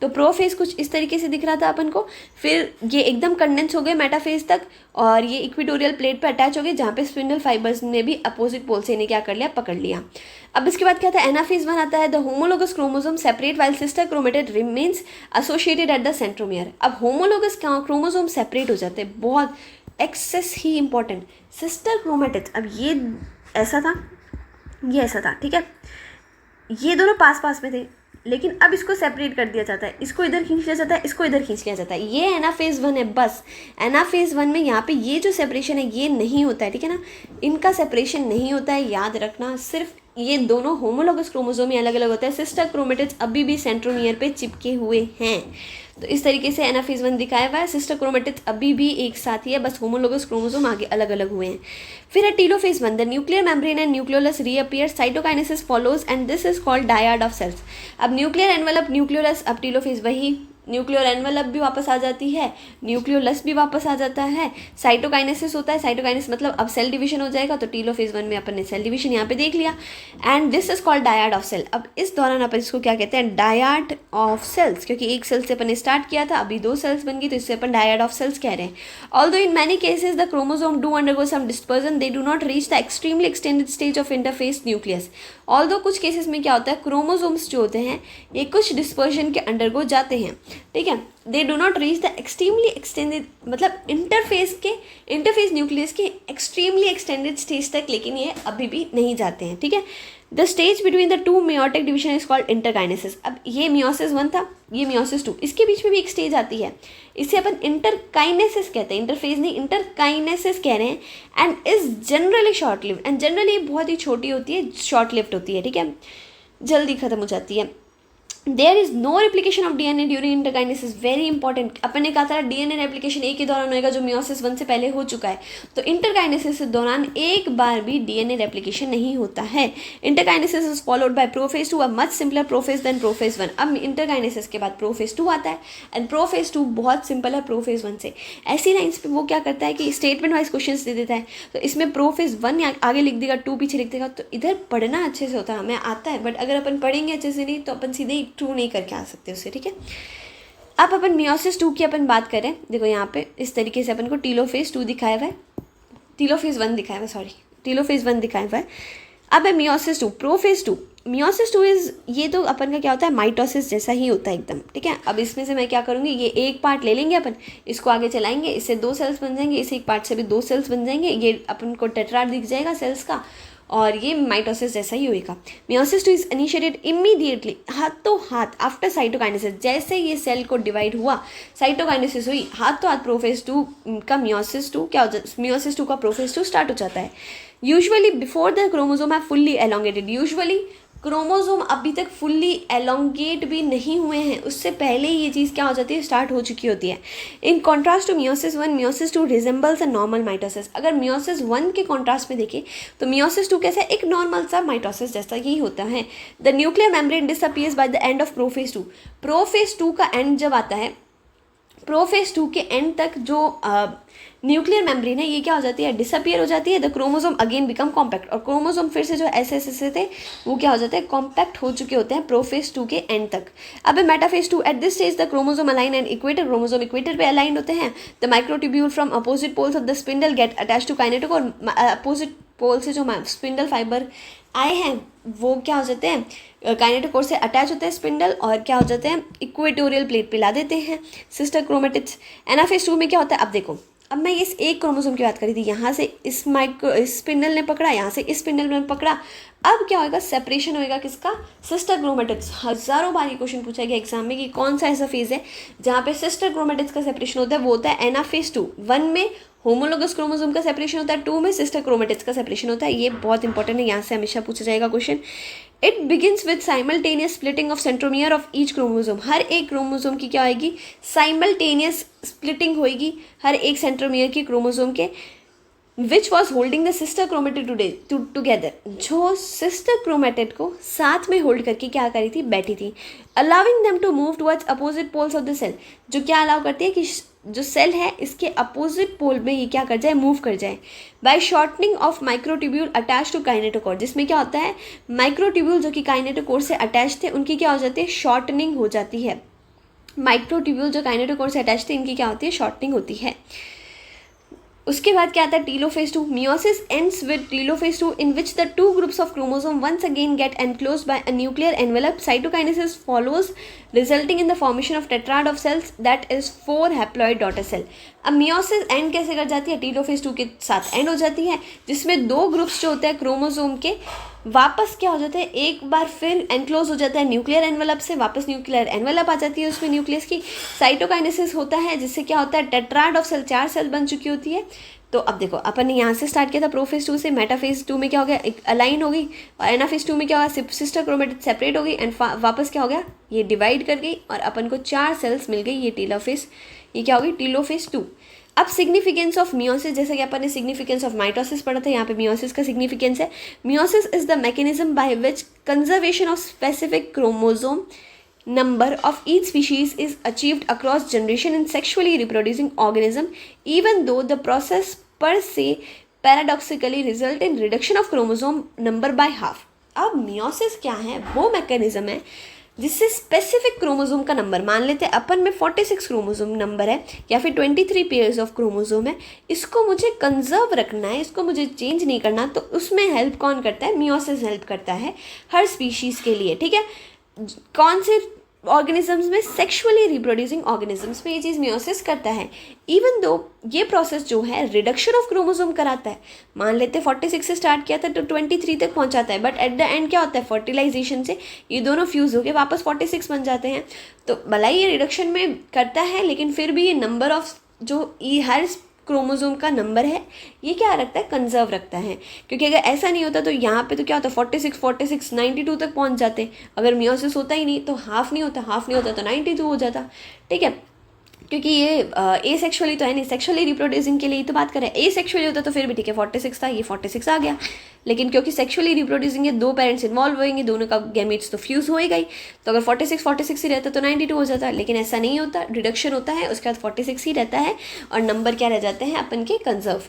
तो प्रोफेज कुछ इस तरीके से दिख रहा था अपन को, फिर ये एकदम कंडेंस हो गए मेटाफेज तक और ये इक्वेटोरियल प्लेट पे अटैच हो गए, जहाँ पे स्पिंडल फाइबर्स ने भी अपोजिट पोल से इन्हें क्या कर लिया, पकड़ लिया। अब इसके बाद क्या था, एनाफेज 1 आता है, the homologous chromosome separate while sister chromatid remains associated at the centromere. अब होमोलोगस क्रोमोसोम सेपरेट हो जाते हैं, बहुत एक्सेस ही इंपॉर्टेंट। सिस्टर क्रोमेटिड, अब ये ऐसा था, ये ऐसा था, ठीक है, ये दोनों पास पास में थे, लेकिन अब इसको सेपरेट कर दिया जाता है, इसको इधर खींच लिया जाता है, इसको इधर खींच लिया जाता है। ये एनाफेज 1 है बस। एनाफेज 1 में यहाँ पे ये जो सेपरेशन है ये नहीं होता है, ठीक है ना, इनका सेपरेशन नहीं होता है, याद रखना। सिर्फ ये दोनों होमोलोगस क्रोमोसोम ही अलग अलग होता है, सिस्टर क्रोमेटिड्स अभी भी सेंट्रोमियर पे चिपके हुए हैं। तो इस तरीके से एनाफेज 1 दिखाया हुआ है, सिस्टर क्रोमेटिड्स अभी भी एक साथ ही है, बस होमोलोगस क्रोमोसोम आगे अलग अलग हुए हैं। फिर है telophase 1, the nuclear membrane and nucleolus reappear, cytokinesis follows and this is called dyad of cells. अब न्यूक्लियर एनवेलप न्यूक्लियोलस, अब टीलोफेज वही न्यूक्लियर एनवेलप भी वापस आ जाती है, न्यूक्लियोलस भी वापस आ जाता है, साइटोकाइनेसिस होता है, साइटोकाइनेसिस मतलब अब सेल डिवीजन हो जाएगा, तो टीलोफेज 1 में अपन ने सेल डिवीजन यहाँ पे देख लिया, and this is called dyad of cell. अब इस दौरान अपन इसको क्या कहते हैं, डायड ऑफ सेल्स, क्योंकि एक सेल से अपन ने स्टार्ट किया था, अभी 2 सेल्स बन गई, तो इससे अपन डायड ऑफ सेल्स कह रहे हैं। Although in many cases the chromosome do undergo some dispersion, they do not reach the extremely extended stage of interphase nucleus. Although कुछ केसेस में क्या होता है, क्रोमोसोम्स जो होते हैं ये कुछ डिस्पर्जन के अंडरगो जाते हैं, ठीक है, दे do not reach the extremely extended, मतलब इंटरफेस न्यूक्लियस के एक्सट्रीमली एक्सटेंडेड स्टेज तक, लेकिन ये अभी भी नहीं जाते हैं, ठीक है। The stage between the 2 meiotic division is called interkinesis. अब ये मियोसिस 1 था, ये मियोसिस 2, इसके बीच में भी एक स्टेज आती है, इसे अपन इंटरकाइनेसिस कहते हैं, इंटरफेज नहीं, इंटरकाइनेसिस कह रहे हैं, and is generally short lived, and generally बहुत ही छोटी होती है, शॉर्ट लिव्ड होती है, ठीक है, जल्दी खत्म हो जाती है। There is no replication of DNA during interkinesis, very important. अपन ने कहा था डीएनए रेप्लिकेशन एक ही दौरान होएगा जो मियोसिस 1 से पहले हो चुका है, तो इंटरकाइनेसिस के दौरान एक बार भी डीएनए रेप्लिकेशन नहीं होता है। Interkinesis is followed by prophase 2, a much simpler prophase than prophase 1। अब इंटरकाइनेसिस के बाद प्रोफेज 2 आता है, एंड प्रोफेज 2 बहुत सिंपल है प्रोफेज 1 से। ऐसी लाइन्स पे वो क्या करता है कि स्टेटमेंट वाइज क्वेश्चन दे देता है, तो इसमें प्रोफेज 1 आगे लिख देगा, 2 पीछे लिख देगा, तो इधर पढ़ना अच्छे से होता है, हमें आता है, बट अगर अपन पढ़ेंगे अच्छे से नहीं तो अपन सीधे ही ट्रू नहीं करके आ सकते उससे, ठीक है। अब अपन मियोसिस 2 की अपन बात करें, देखो यहाँ पे इस तरीके से अपन को टीलोफेज 2 दिखाया हुआ है, टीलोफेज 1 दिखाया हुआ है, सॉरी टीलोफेज 1 दिखाया हुआ है। अब है मियोसिस 2, प्रोफेज 2। मियोसिस 2 इज, ये तो अपन का क्या होता है, माइटोसिस जैसा ही होता है एकदम, ठीक है। अब इसमें से मैं क्या करूँगी, ये एक पार्ट ले लेंगे अपन, इसको आगे चलाएंगे, इससे 2 सेल्स बन जाएंगे, इस एक पार्ट से भी 2 सेल्स बन जाएंगे, ये अपन को टेट्राड दिख जाएगा सेल्स का, और ये माइटोसिस जैसा ही होएगा। मियोसिस 2 इज इनिशिएटेड इमीडिएटली, हाथों हाथ आफ्टर साइटोकाइनेसिस, जैसे ये सेल को डिवाइड हुआ, साइटोकाइनेसिस हुई, हाथों हाथ प्रोफेज 2 का मियोसिस 2 क्या हो जाता है, मियोसिस 2 का प्रोफेज 2 स्टार्ट हो जाता है। Usually before the chromosome have fully elongated, usually chromosome अभी तक फुल्ली एलोंगेट भी नहीं हुए हैं, उससे पहले ही ये चीज़ क्या हो जाती है, स्टार्ट हो चुकी होती है। In contrast to meiosis 1, meiosis 2 resembles a normal mitosis. अगर मियोसिस 1 के कॉन्ट्रास्ट में देखें तो मियोसिस 2 कैसा, एक नॉर्मल सा माइटोसिस जैसा ही होता है। The nuclear membrane disappears bye the end of prophase 2। Prophase 2 का एंड जब आता है, प्रोफेज 2 के एंड तक जो न्यूक्लियर मेम्ब्रेन है ये क्या हो जाती है, डिसअपियर हो जाती है। The chromosome again become compact, और क्रोमोसोम फिर से जो ऐसे थे वो क्या हो जाते हैं, कॉम्पैक्ट हो चुके होते हैं प्रोफेज 2 के एंड तक। अब metaphase 2, at this stage the chromosome align and equator, chromosome equator पे अलाइन होते हैं। The microtubule from opposite poles of the spindle get attach to kinetochore, opposite pole से जो स्पिंडल फाइबर आए हैं वो क्या हो जाते हैं, काइनेटोकोर से अटैच होते हैं स्पिंडल, और क्या हो जाते हैं, इक्वेटोरियल प्लेट पे ला देते हैं सिस्टर क्रोमेटिड्स। एनाफेज 2 में क्या होता है, अब देखो, अब मैं इस एक क्रोमोसोम की बात करी थी, यहाँ से इस स्पिंडल ने पकड़ा, यहाँ से इस स्पिंडल ने पकड़ा, अब क्या होगा, सेपरेशन होएगा किसका, सिस्टर क्रोमेटिड्स। हजारों बार ये क्वेश्चन पूछा गया एग्जाम में कि कौन सा ऐसा फेज है जहाँ पे सिस्टर क्रोमेटिड्स का सेपरेशन होता है, वो होता है एनाफेज 2। 1 में होमोलोगस क्रोमोसोम का सेपरेशन होता है, 2 में सिस्टर क्रोमेटिड्स का सेपरेशन होता है। ये बहुत इंपॉर्टेंट है, यहाँ से हमेशा पूछा जाएगा question. It begins with simultaneous splitting of centromere of each chromosome. हर एक क्रोमोसोम की क्या होगी, साइमल्टेनियस स्प्लिटिंग होगी हर एक सेंट्रोमियर की क्रोमोसोम के, which was holding the sister chromatid together, जो सिस्टर क्रोमेटिड को साथ में होल्ड करके क्या करी थी, बैठी थी। Allowing them to move towards opposite poles of the cell, जो क्या अलाउ करती है कि जो सेल है इसके अपोजिट पोल में ये क्या कर जाए, मूव कर जाए। By shortening of microtubule attach to kinetochore, जिसमें क्या होता है, माइक्रोट्यूब्यूल जो कि काइनेटोकोर से अटैच थे उनकी क्या हो जाती है, शॉर्टनिंग हो जाती है। माइक्रोट्यूब्यूल जो काइनेटोकोर से अटैच थे इनकी क्या होती है, शॉर्टनिंग होती है। उसके बाद क्या आता है, telophase 2। Meiosis ends with telophase 2 in which the 2 groups of chromosome once again get enclosed by a nuclear envelope. Cytokinesis follows resulting in the formation of tetrad of cells that is 4 haploid daughter cell. अब meiosis end कैसे कर जाती है, telophase 2 के साथ and हो जाती है, जिसमें 2 ग्रुप्स जो होते हैं क्रोमोसोम के वापस क्या हो जाता है, एक बार फिर एनक्लोज हो जाता है न्यूक्लियर एनवेलप से, वापस न्यूक्लियर एनवेलप आ जाती है उसमें न्यूक्लियस की। साइटोकाइनेसिस होता है जिससे क्या होता है, टेट्राड ऑफ सेल 4 सेल बन चुकी होती है। तो अब देखो अपन ने यहाँ से स्टार्ट किया था प्रोफेज 2 से, मेटाफेज 2 में क्या हो गया, एक अलाइन हो गई, और एनाफेज 2 में क्या होगा, सिस्टर क्रोमेटिड सेपरेट हो गई, एंड वापस क्या हो गया, ये डिवाइड कर गई और अपन को 4 सेल्स मिल गई, ये टीलोफेज, ये क्या होगी, टीलोफेज 2। अब सिग्निफिकेंस ऑफ मियोसिस, जैसे कि अपन ने सिग्निफिकेंस ऑफ माइटोसिस पढ़ा था, यहाँ पे मियोसिस का सिग्निफिकेंस है। Meiosis is the mechanism by which conservation of specific chromosome number of each species is achieved across generation in sexually reproducing organism, even though the process per se paradoxically result in reduction of chromosome number by half. अब meiosis क्या है? वो mechanism है जिससे specific chromosome का number, मान लेते हैं अपन में 46 क्रोमोसोम नंबर है या फिर 23 पेयर्स ऑफ क्रोमोसोम है, इसको मुझे कंजर्व रखना है, इसको मुझे चेंज नहीं करना, तो उसमें हेल्प कौन करता है? मियोसिस हेल्प करता है हर स्पीशीज़ के लिए, ठीक है। कौन से ऑर्गेनिजम्स में? सेक्सुअली रिप्रोड्यूसिंग ऑर्गेनिजम्स में ये चीज़ मियोसिस करता है। इवन दो ये प्रोसेस जो है रिडक्शन ऑफ क्रोमोसोम कराता है, मान लेते 46 से स्टार्ट किया था तो 23 तक पहुंचाता है, बट एट द एंड क्या होता है? फर्टिलाइजेशन से ये दोनों फ्यूज़ होकर वापस 46 बन जाते हैं। तो भला ये रिडक्शन में करता है, लेकिन फिर भी ये नंबर ऑफ जो हर क्रोमोसोम का नंबर है ये क्या रखता है? कंजर्व रखता है। क्योंकि अगर ऐसा नहीं होता तो यहाँ पे तो क्या होता? 46 92 तक पहुँच जाते। अगर मियोसिस होता ही नहीं तो हाफ नहीं होता तो 92 हो जाता, ठीक है। क्योंकि ये ए सेक्शुअली तो है नहीं, सेक्शुअली रिप्रोड्यूसिंग के लिए तो बात करें। ए सेक्शुअली होता तो फिर भी ठीक है, 46 था, ये 46 आ गया। लेकिन क्योंकि सेक्शुअली रिप्रोड्यूसिंग है, दो पेरेंट्स इन्वॉल्व होएंगे, दोनों का गैमेट्स तो फ्यूज़ होएगा ही, तो अगर 46 ही रहता तो 92 हो जाता। लेकिन ऐसा नहीं होता, रिडक्शन होता है, उसके बाद 46 ही रहता है और नंबर क्या रह जाते हैं अपन के? कंजर्व,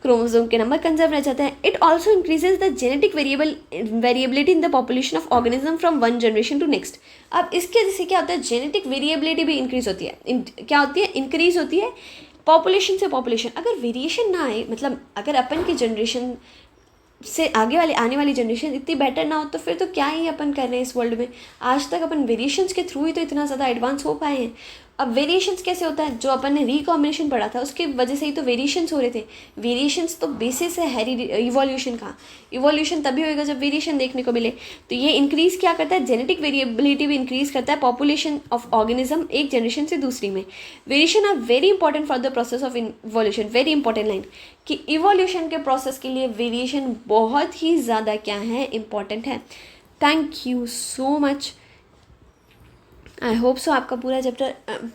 क्रोमोसोम के नंबर कंजर्व रह जाता है। It also increases the genetic variability in the population of organism from one generation to next. अब इसके जैसे क्या होता है? जेनेटिक वेरिएबिलिटी भी इंक्रीज होती है। क्या होती है? इंक्रीज होती है पॉपुलेशन से पॉपुलेशन। अगर वेरिएशन ना आए, मतलब अगर अपन की जनरेशन से आने वाली जनरेशन इतनी बेटर ना हो तो फिर तो क्या ही अपन कर रहे हैं इस वर्ल्ड में। आज तक अपन वेरिएशंस के थ्रू ही तो इतना ज़्यादा एडवांस हो पाए हैं। अब वेरिएशंस कैसे होता है? जो अपन ने रिकॉम्बिनेशन पढ़ा था उसके वजह से ही तो वेरिएशंस हो रहे थे। वेरिएशंस तो बेसिस है इवोल्यूशन का। इवोल्यूशन तभी होएगा जब वेरिएशन देखने को मिले। तो ये इंक्रीज़ क्या करता है? जेनेटिक वेरिएबिलिटी भी इंक्रीज़ करता है पॉपुलेशन ऑफ ऑर्गेनिज्म एक जनरेशन से दूसरी में। Variation are very important for the process of evolution. Very important line कि इवोल्यूशन के प्रोसेस के लिए वेरिएशन बहुत ही ज़्यादा क्या है? इंपॉर्टेंट है। Thank you so much. I hope so आपका पूरा चैप्टर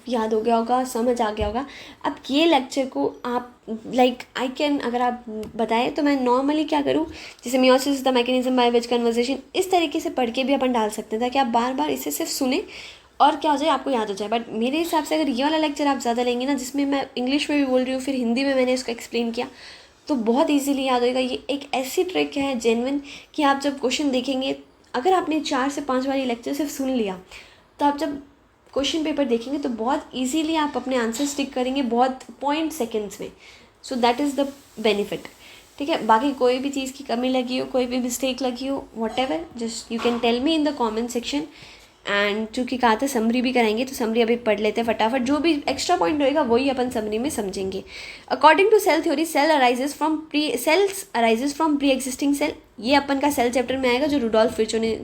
याद हो गया होगा, समझ आ गया होगा। अब ये लेक्चर को आप अगर आप बताएं तो मैं नॉर्मली क्या करूँ, जैसे meiosis the mechanism by which conversation, इस तरीके से पढ़ के भी अपन डाल सकते हैं ताकि आप बार बार इसे सिर्फ सुने और क्या हो जाए, आपको याद हो जाए। बट मेरे हिसाब से अगर ये वाला लेक्चर आप ज़्यादा लेंगे ना, जिसमें मैं इंग्लिश में भी बोल रही हूँ फिर हिंदी में मैंने इसको एक्सप्लेन किया, तो बहुत ईजीली याद होएगा। ये एक ऐसी ट्रिक है जेन्युइन कि आप जब क्वेश्चन देखेंगे, अगर आपने 4 से 5 बार ये लेक्चर सिर्फ सुन लिया तो आप जब क्वेश्चन पेपर देखेंगे तो बहुत इजीली आप अपने आंसर स्टिक करेंगे बहुत पॉइंट सेकंड्स में। So that is the benefit, ठीक है। बाकी कोई भी चीज़ की कमी लगी हो, कोई भी मिस्टेक लगी हो, whatever, just you can tell me in the comment section. And चूँकि कहा था समरी भी कराएंगे तो समरी अभी पढ़ लेते हैं फटाफट। जो भी एक्स्ट्रा पॉइंट होएगा वही अपन समरी में समझेंगे। According to cell theory, cells arises from pre existing cell. ये अपन का सेल चैप्टर में आएगा जो रुडोल्फ विर्चो ने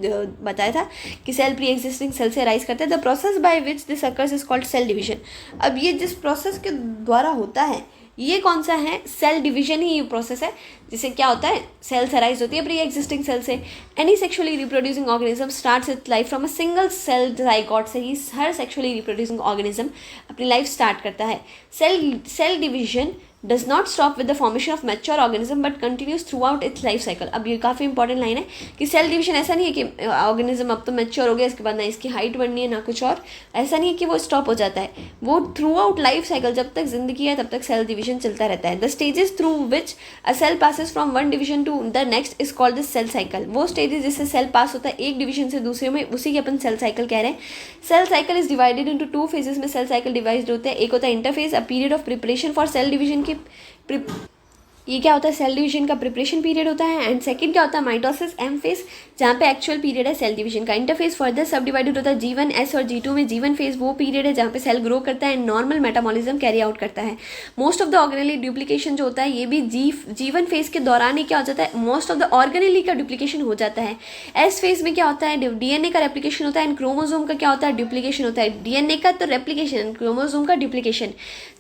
बताया था कि सेल प्री एग्जिस्टिंग सेल से अराइज करता है। The process by which this occurs is called cell division. अब ये जिस प्रोसेस के द्वारा होता है ये कौन सा है? सेल डिवीजन ही ये प्रोसेस है, जिससे क्या होता है? सेल्स अराइज होती है प्री एग्जिस्टिंग सेल से। Any sexually reproducing organism starts its life from a single cell zygote से ही हर सेक्सुअली रिप्रोड्यूसिंग ऑर्गेनिज्म अपनी लाइफ स्टार्ट करता है। Cell division does not stop with the formation of mature organism but continues throughout its life cycle। अब ये काफ़ी important line है कि सेल डिवीजन ऐसा नहीं है कि ऑर्गेनिज्म अब तो मैच्योर हो गया, इसके बाद ना इसकी हाइट बढ़नी है ना कुछ और, ऐसा नहीं है कि वो स्टॉप हो जाता है। वो थ्रू आउट लाइफ साइकिल, जब तक जिंदगी है तब तक सेल डिवीजन चलता रहता है। The stages through which a cell passes from one division to the next is called the cell cycle. वो स्टेजेस जिससे सेल पास होता है एक डिवीजन से दूसरे में, उसी की अपन सेल साइकिल कह रहे हैं। Cell cycle is divided into 2 phases में सेल साइकिल डिवाइड होते हैं। एक होता है interphase, a period of preparation for cell division की ये क्या होता है? सेल डिवीजन का प्रिपरेशन पीरियड होता है। एंड सेकंड क्या होता है? माइटोसिस एम फेज, जहाँ पे एक्चुअल पीरियड है सेल डिवीजन का। इंटरफेज फर्दर सब डिवाइडेड होता है G1 S और G2 में। G1 फेज वो पीरियड है जहाँ पे सेल ग्रो करता है and normal metabolism carry out करता है। Most of the organelle duplication जो होता है ये भी G1 फेज के दौरान ही क्या हो जाता है? मोस्ट ऑफ द ऑर्गेनेली का डुप्लीकेशन हो जाता है। एस फेज में क्या होता है? DNA का रेप्लिकेशन होता है एंड क्रोमोसोम का क्या होता है? डुप्लीकेशन होता है। DNA का तो रेप्लिकेशन, क्रोमोसोम का डुप्लीकेशन।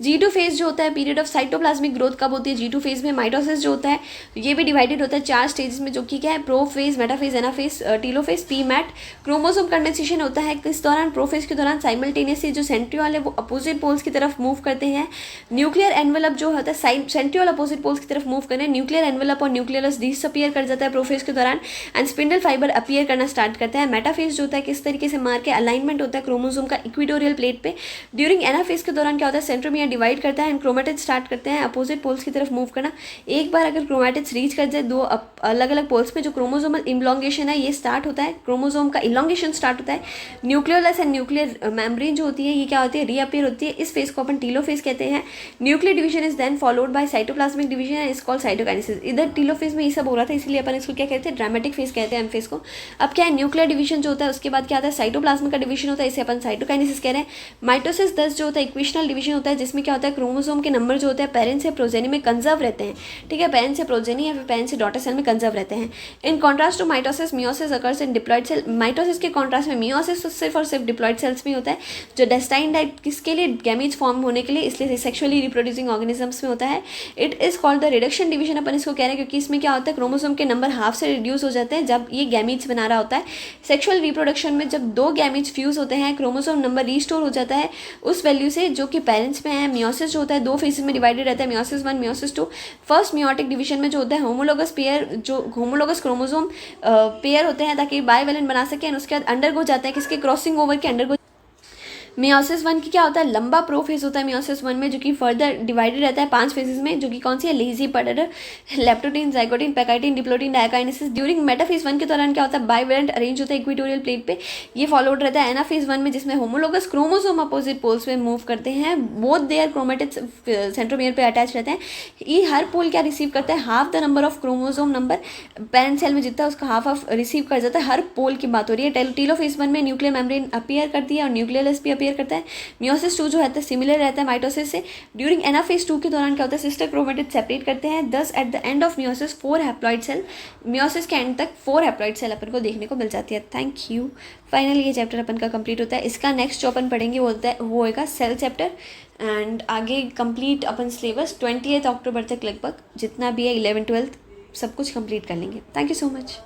G2 फेज जो होता है पीरियड ऑफ साइटोप्लाज्मिक ग्रोथ कब होती है? G2 फेज में माइटोसिस जो होता है ये भी डिवाइडेड होता है 4 स्टेजेस में, जो कि क्या है, प्रोफेज, मेटाफेज, एनाफेज, टीलोफेज, पीमैट। क्रोमोसोम कंडेंसेशन होता है किस दौरान, प्रोफेज के दौरान। साइमल्टेनियसली जो सेंट्रियोल है वो अपोजिट पोल्स की तरफ मूव करते हैं। न्यूक्लियर एनवेलप जो होता है, सेंट्रियोल अपोजिट पोल्स की तरफ मूव करें, न्यूक्लियर एनवेलप और न्यूक्लियस डिसअपीयर कर जाता है प्रोफेज के दौरान, एंड स्पिंडल फाइबर अपीयर करना स्टार्ट करता है। मेटाफेज जो होता है किस तरीके से मार के अलाइनमेंट होता है क्रोमोसोम का इक्वेटोरियल प्लेट पे। ड्यूरिंग एनाफेज के दौरान क्या होता है, सेंट्रोमियर डिवाइड करता है एंड क्रोमेटिड स्टार्ट करते हैं अपोजिट पोल्स की तरफ मूव करना। एक बार अगर क्रोमेटिड्स रीच कर जाए दो अलग अलग पोल्स में, जो क्रोमोसोमल इलॉन्गेशन है ये स्टार्ट होता है, क्रोमोसोम का इलॉन्गेशन स्टार्ट होता है। न्यूक्लियोलस एंड न्यूक्लियर मेम्ब्रेन जो होती है ये क्या होती है, रीअपीयर होती है। इस फेज को अपन टीलोफेज कहते हैं। Nuclear division is then followed by cytoplasmic division and is called cytokinesis. इधर टीलोफेज में ये सब हो रहा था, इसलिए अपन इसको क्या कहते हैं, ड्रामेटिक फेज कहते हैं एम फेज को। अब क्या है, न्यूक्लियर डिवीजन जो होता है उसके बाद क्या आता है, साइटोप्लाज्म का डिवीजन होता है, इसे अपन साइटोकाइनेसिस कह रहे हैं। माइटोसिस 10 जो होता है इक्वेशनल डिवीजन होता है, जिसमें क्या होता है, क्रोमोसोम के नंबर जो होते हैं पेरेंट्स से प्रोजेनी में कंजर्व रहते हैं, ठीक है, पेरेंट्स से प्रोजेनी या फिर पेरेंट्स से डॉटर सेल में कंजर्व रहते हैं। In contrast to mitosis, meiosis occurs in diploid cell. Mitosis के कॉन्ट्रास्ट में मियोसिस तो सिर्फ और सिर्फ डिप्लॉइड सेल्स में होता है, जो डेस्टाइन डाइट किसके लिए, गैमीज फॉर्म होने के लिए, इसलिए सेक्सुअली रिप्रोड्यूसिंग ऑर्गेनिजम्स में होता है। It is called the reduction division, अपन इसको कह रहे हैं क्योंकि इसमें क्या होता है, क्रोमोसोम के नंबर हाफ से रिड्यूस हो जाते हैं जब ये गैमीज बना रहा होता है। सेक्सुअल रिप्रोडक्शन में जब 2 गैमीज फ्यूज होते हैं, क्रोमोसोम नंबर रीस्टोर हो जाता है उस वैल्यू से जो कि पेरेंट्स में है। मियोसिस जो होता है 2 फेजेस में डिवाइडेड रहता है, meiosis 1, meiosis 2। First meiotic division में जो होता है होमोलोगस पेयर, जो होमोलोगस क्रोमोसोम पेयर होते हैं ताकि बाइवेलेंट बना सके, उसके बाद अंडरगो जाते हैं किसके, क्रॉसिंग ओवर के अंडरगो। मियोसिस 1 की क्या होता है, लंबा प्रोफेज होता है मियोसिस 1 में, जो कि फर्दर डिवाइडेड रहता है 5 फेजेस में, जो कि कौन सी है, लेजी पडर, leptotene, zygotene, pachytene, diplotene, diakinesis. During metaphase 1 के दौरान क्या होता है, बाइवेलेंट अरेंज होता है इक्वेटोरियल प्लेट पे, ये फॉलोड रहता है। एनाफेज 1 में जिसमें होमोलोगस क्रोमोसोम अपोजिट पोल्स में मूव करते हैं, बोथ देयर क्रोमेटिड्स सेंट्रोमियर पे अटैच रहते हैं। ये हर पोल क्या रिसीव करता है, half the number of chromosome number parent cell में जितना है उसका हाफ ऑफ रिसीव कर जाता है। हर पोल की बात हो रही है। टीलोफेज 1 में न्यूक्लियर मेम्ब्रेन अपीयर करती है और न्यूक्लियस भी अपीयर करता है। मियोसिस 2 जो है सिमिलर रहता है माइटोसिस से। ड्यूरिंग एनाफेज 2 के दौरान क्या होता है, सिस्टर क्रोमेटिड सेपरेट करते हैं। Thus at the end of meiosis 4 haploid cell, meiosis के एंड तक 4 हैप्लॉइड सेल अपन को देखने को मिल जाती है। Thank you. फाइनली ये चैप्टर अपन का कंप्लीट होता है। इसका नेक्स्ट जो अपन पढ़ेंगे वो होगा सेल चैप्टर, एंड आगे कंप्लीट अपन सिलेबस 28 अक्टूबर तक लगभग जितना भी है 11th 12th सब कुछ कंप्लीट कर लेंगे। Thank you so much.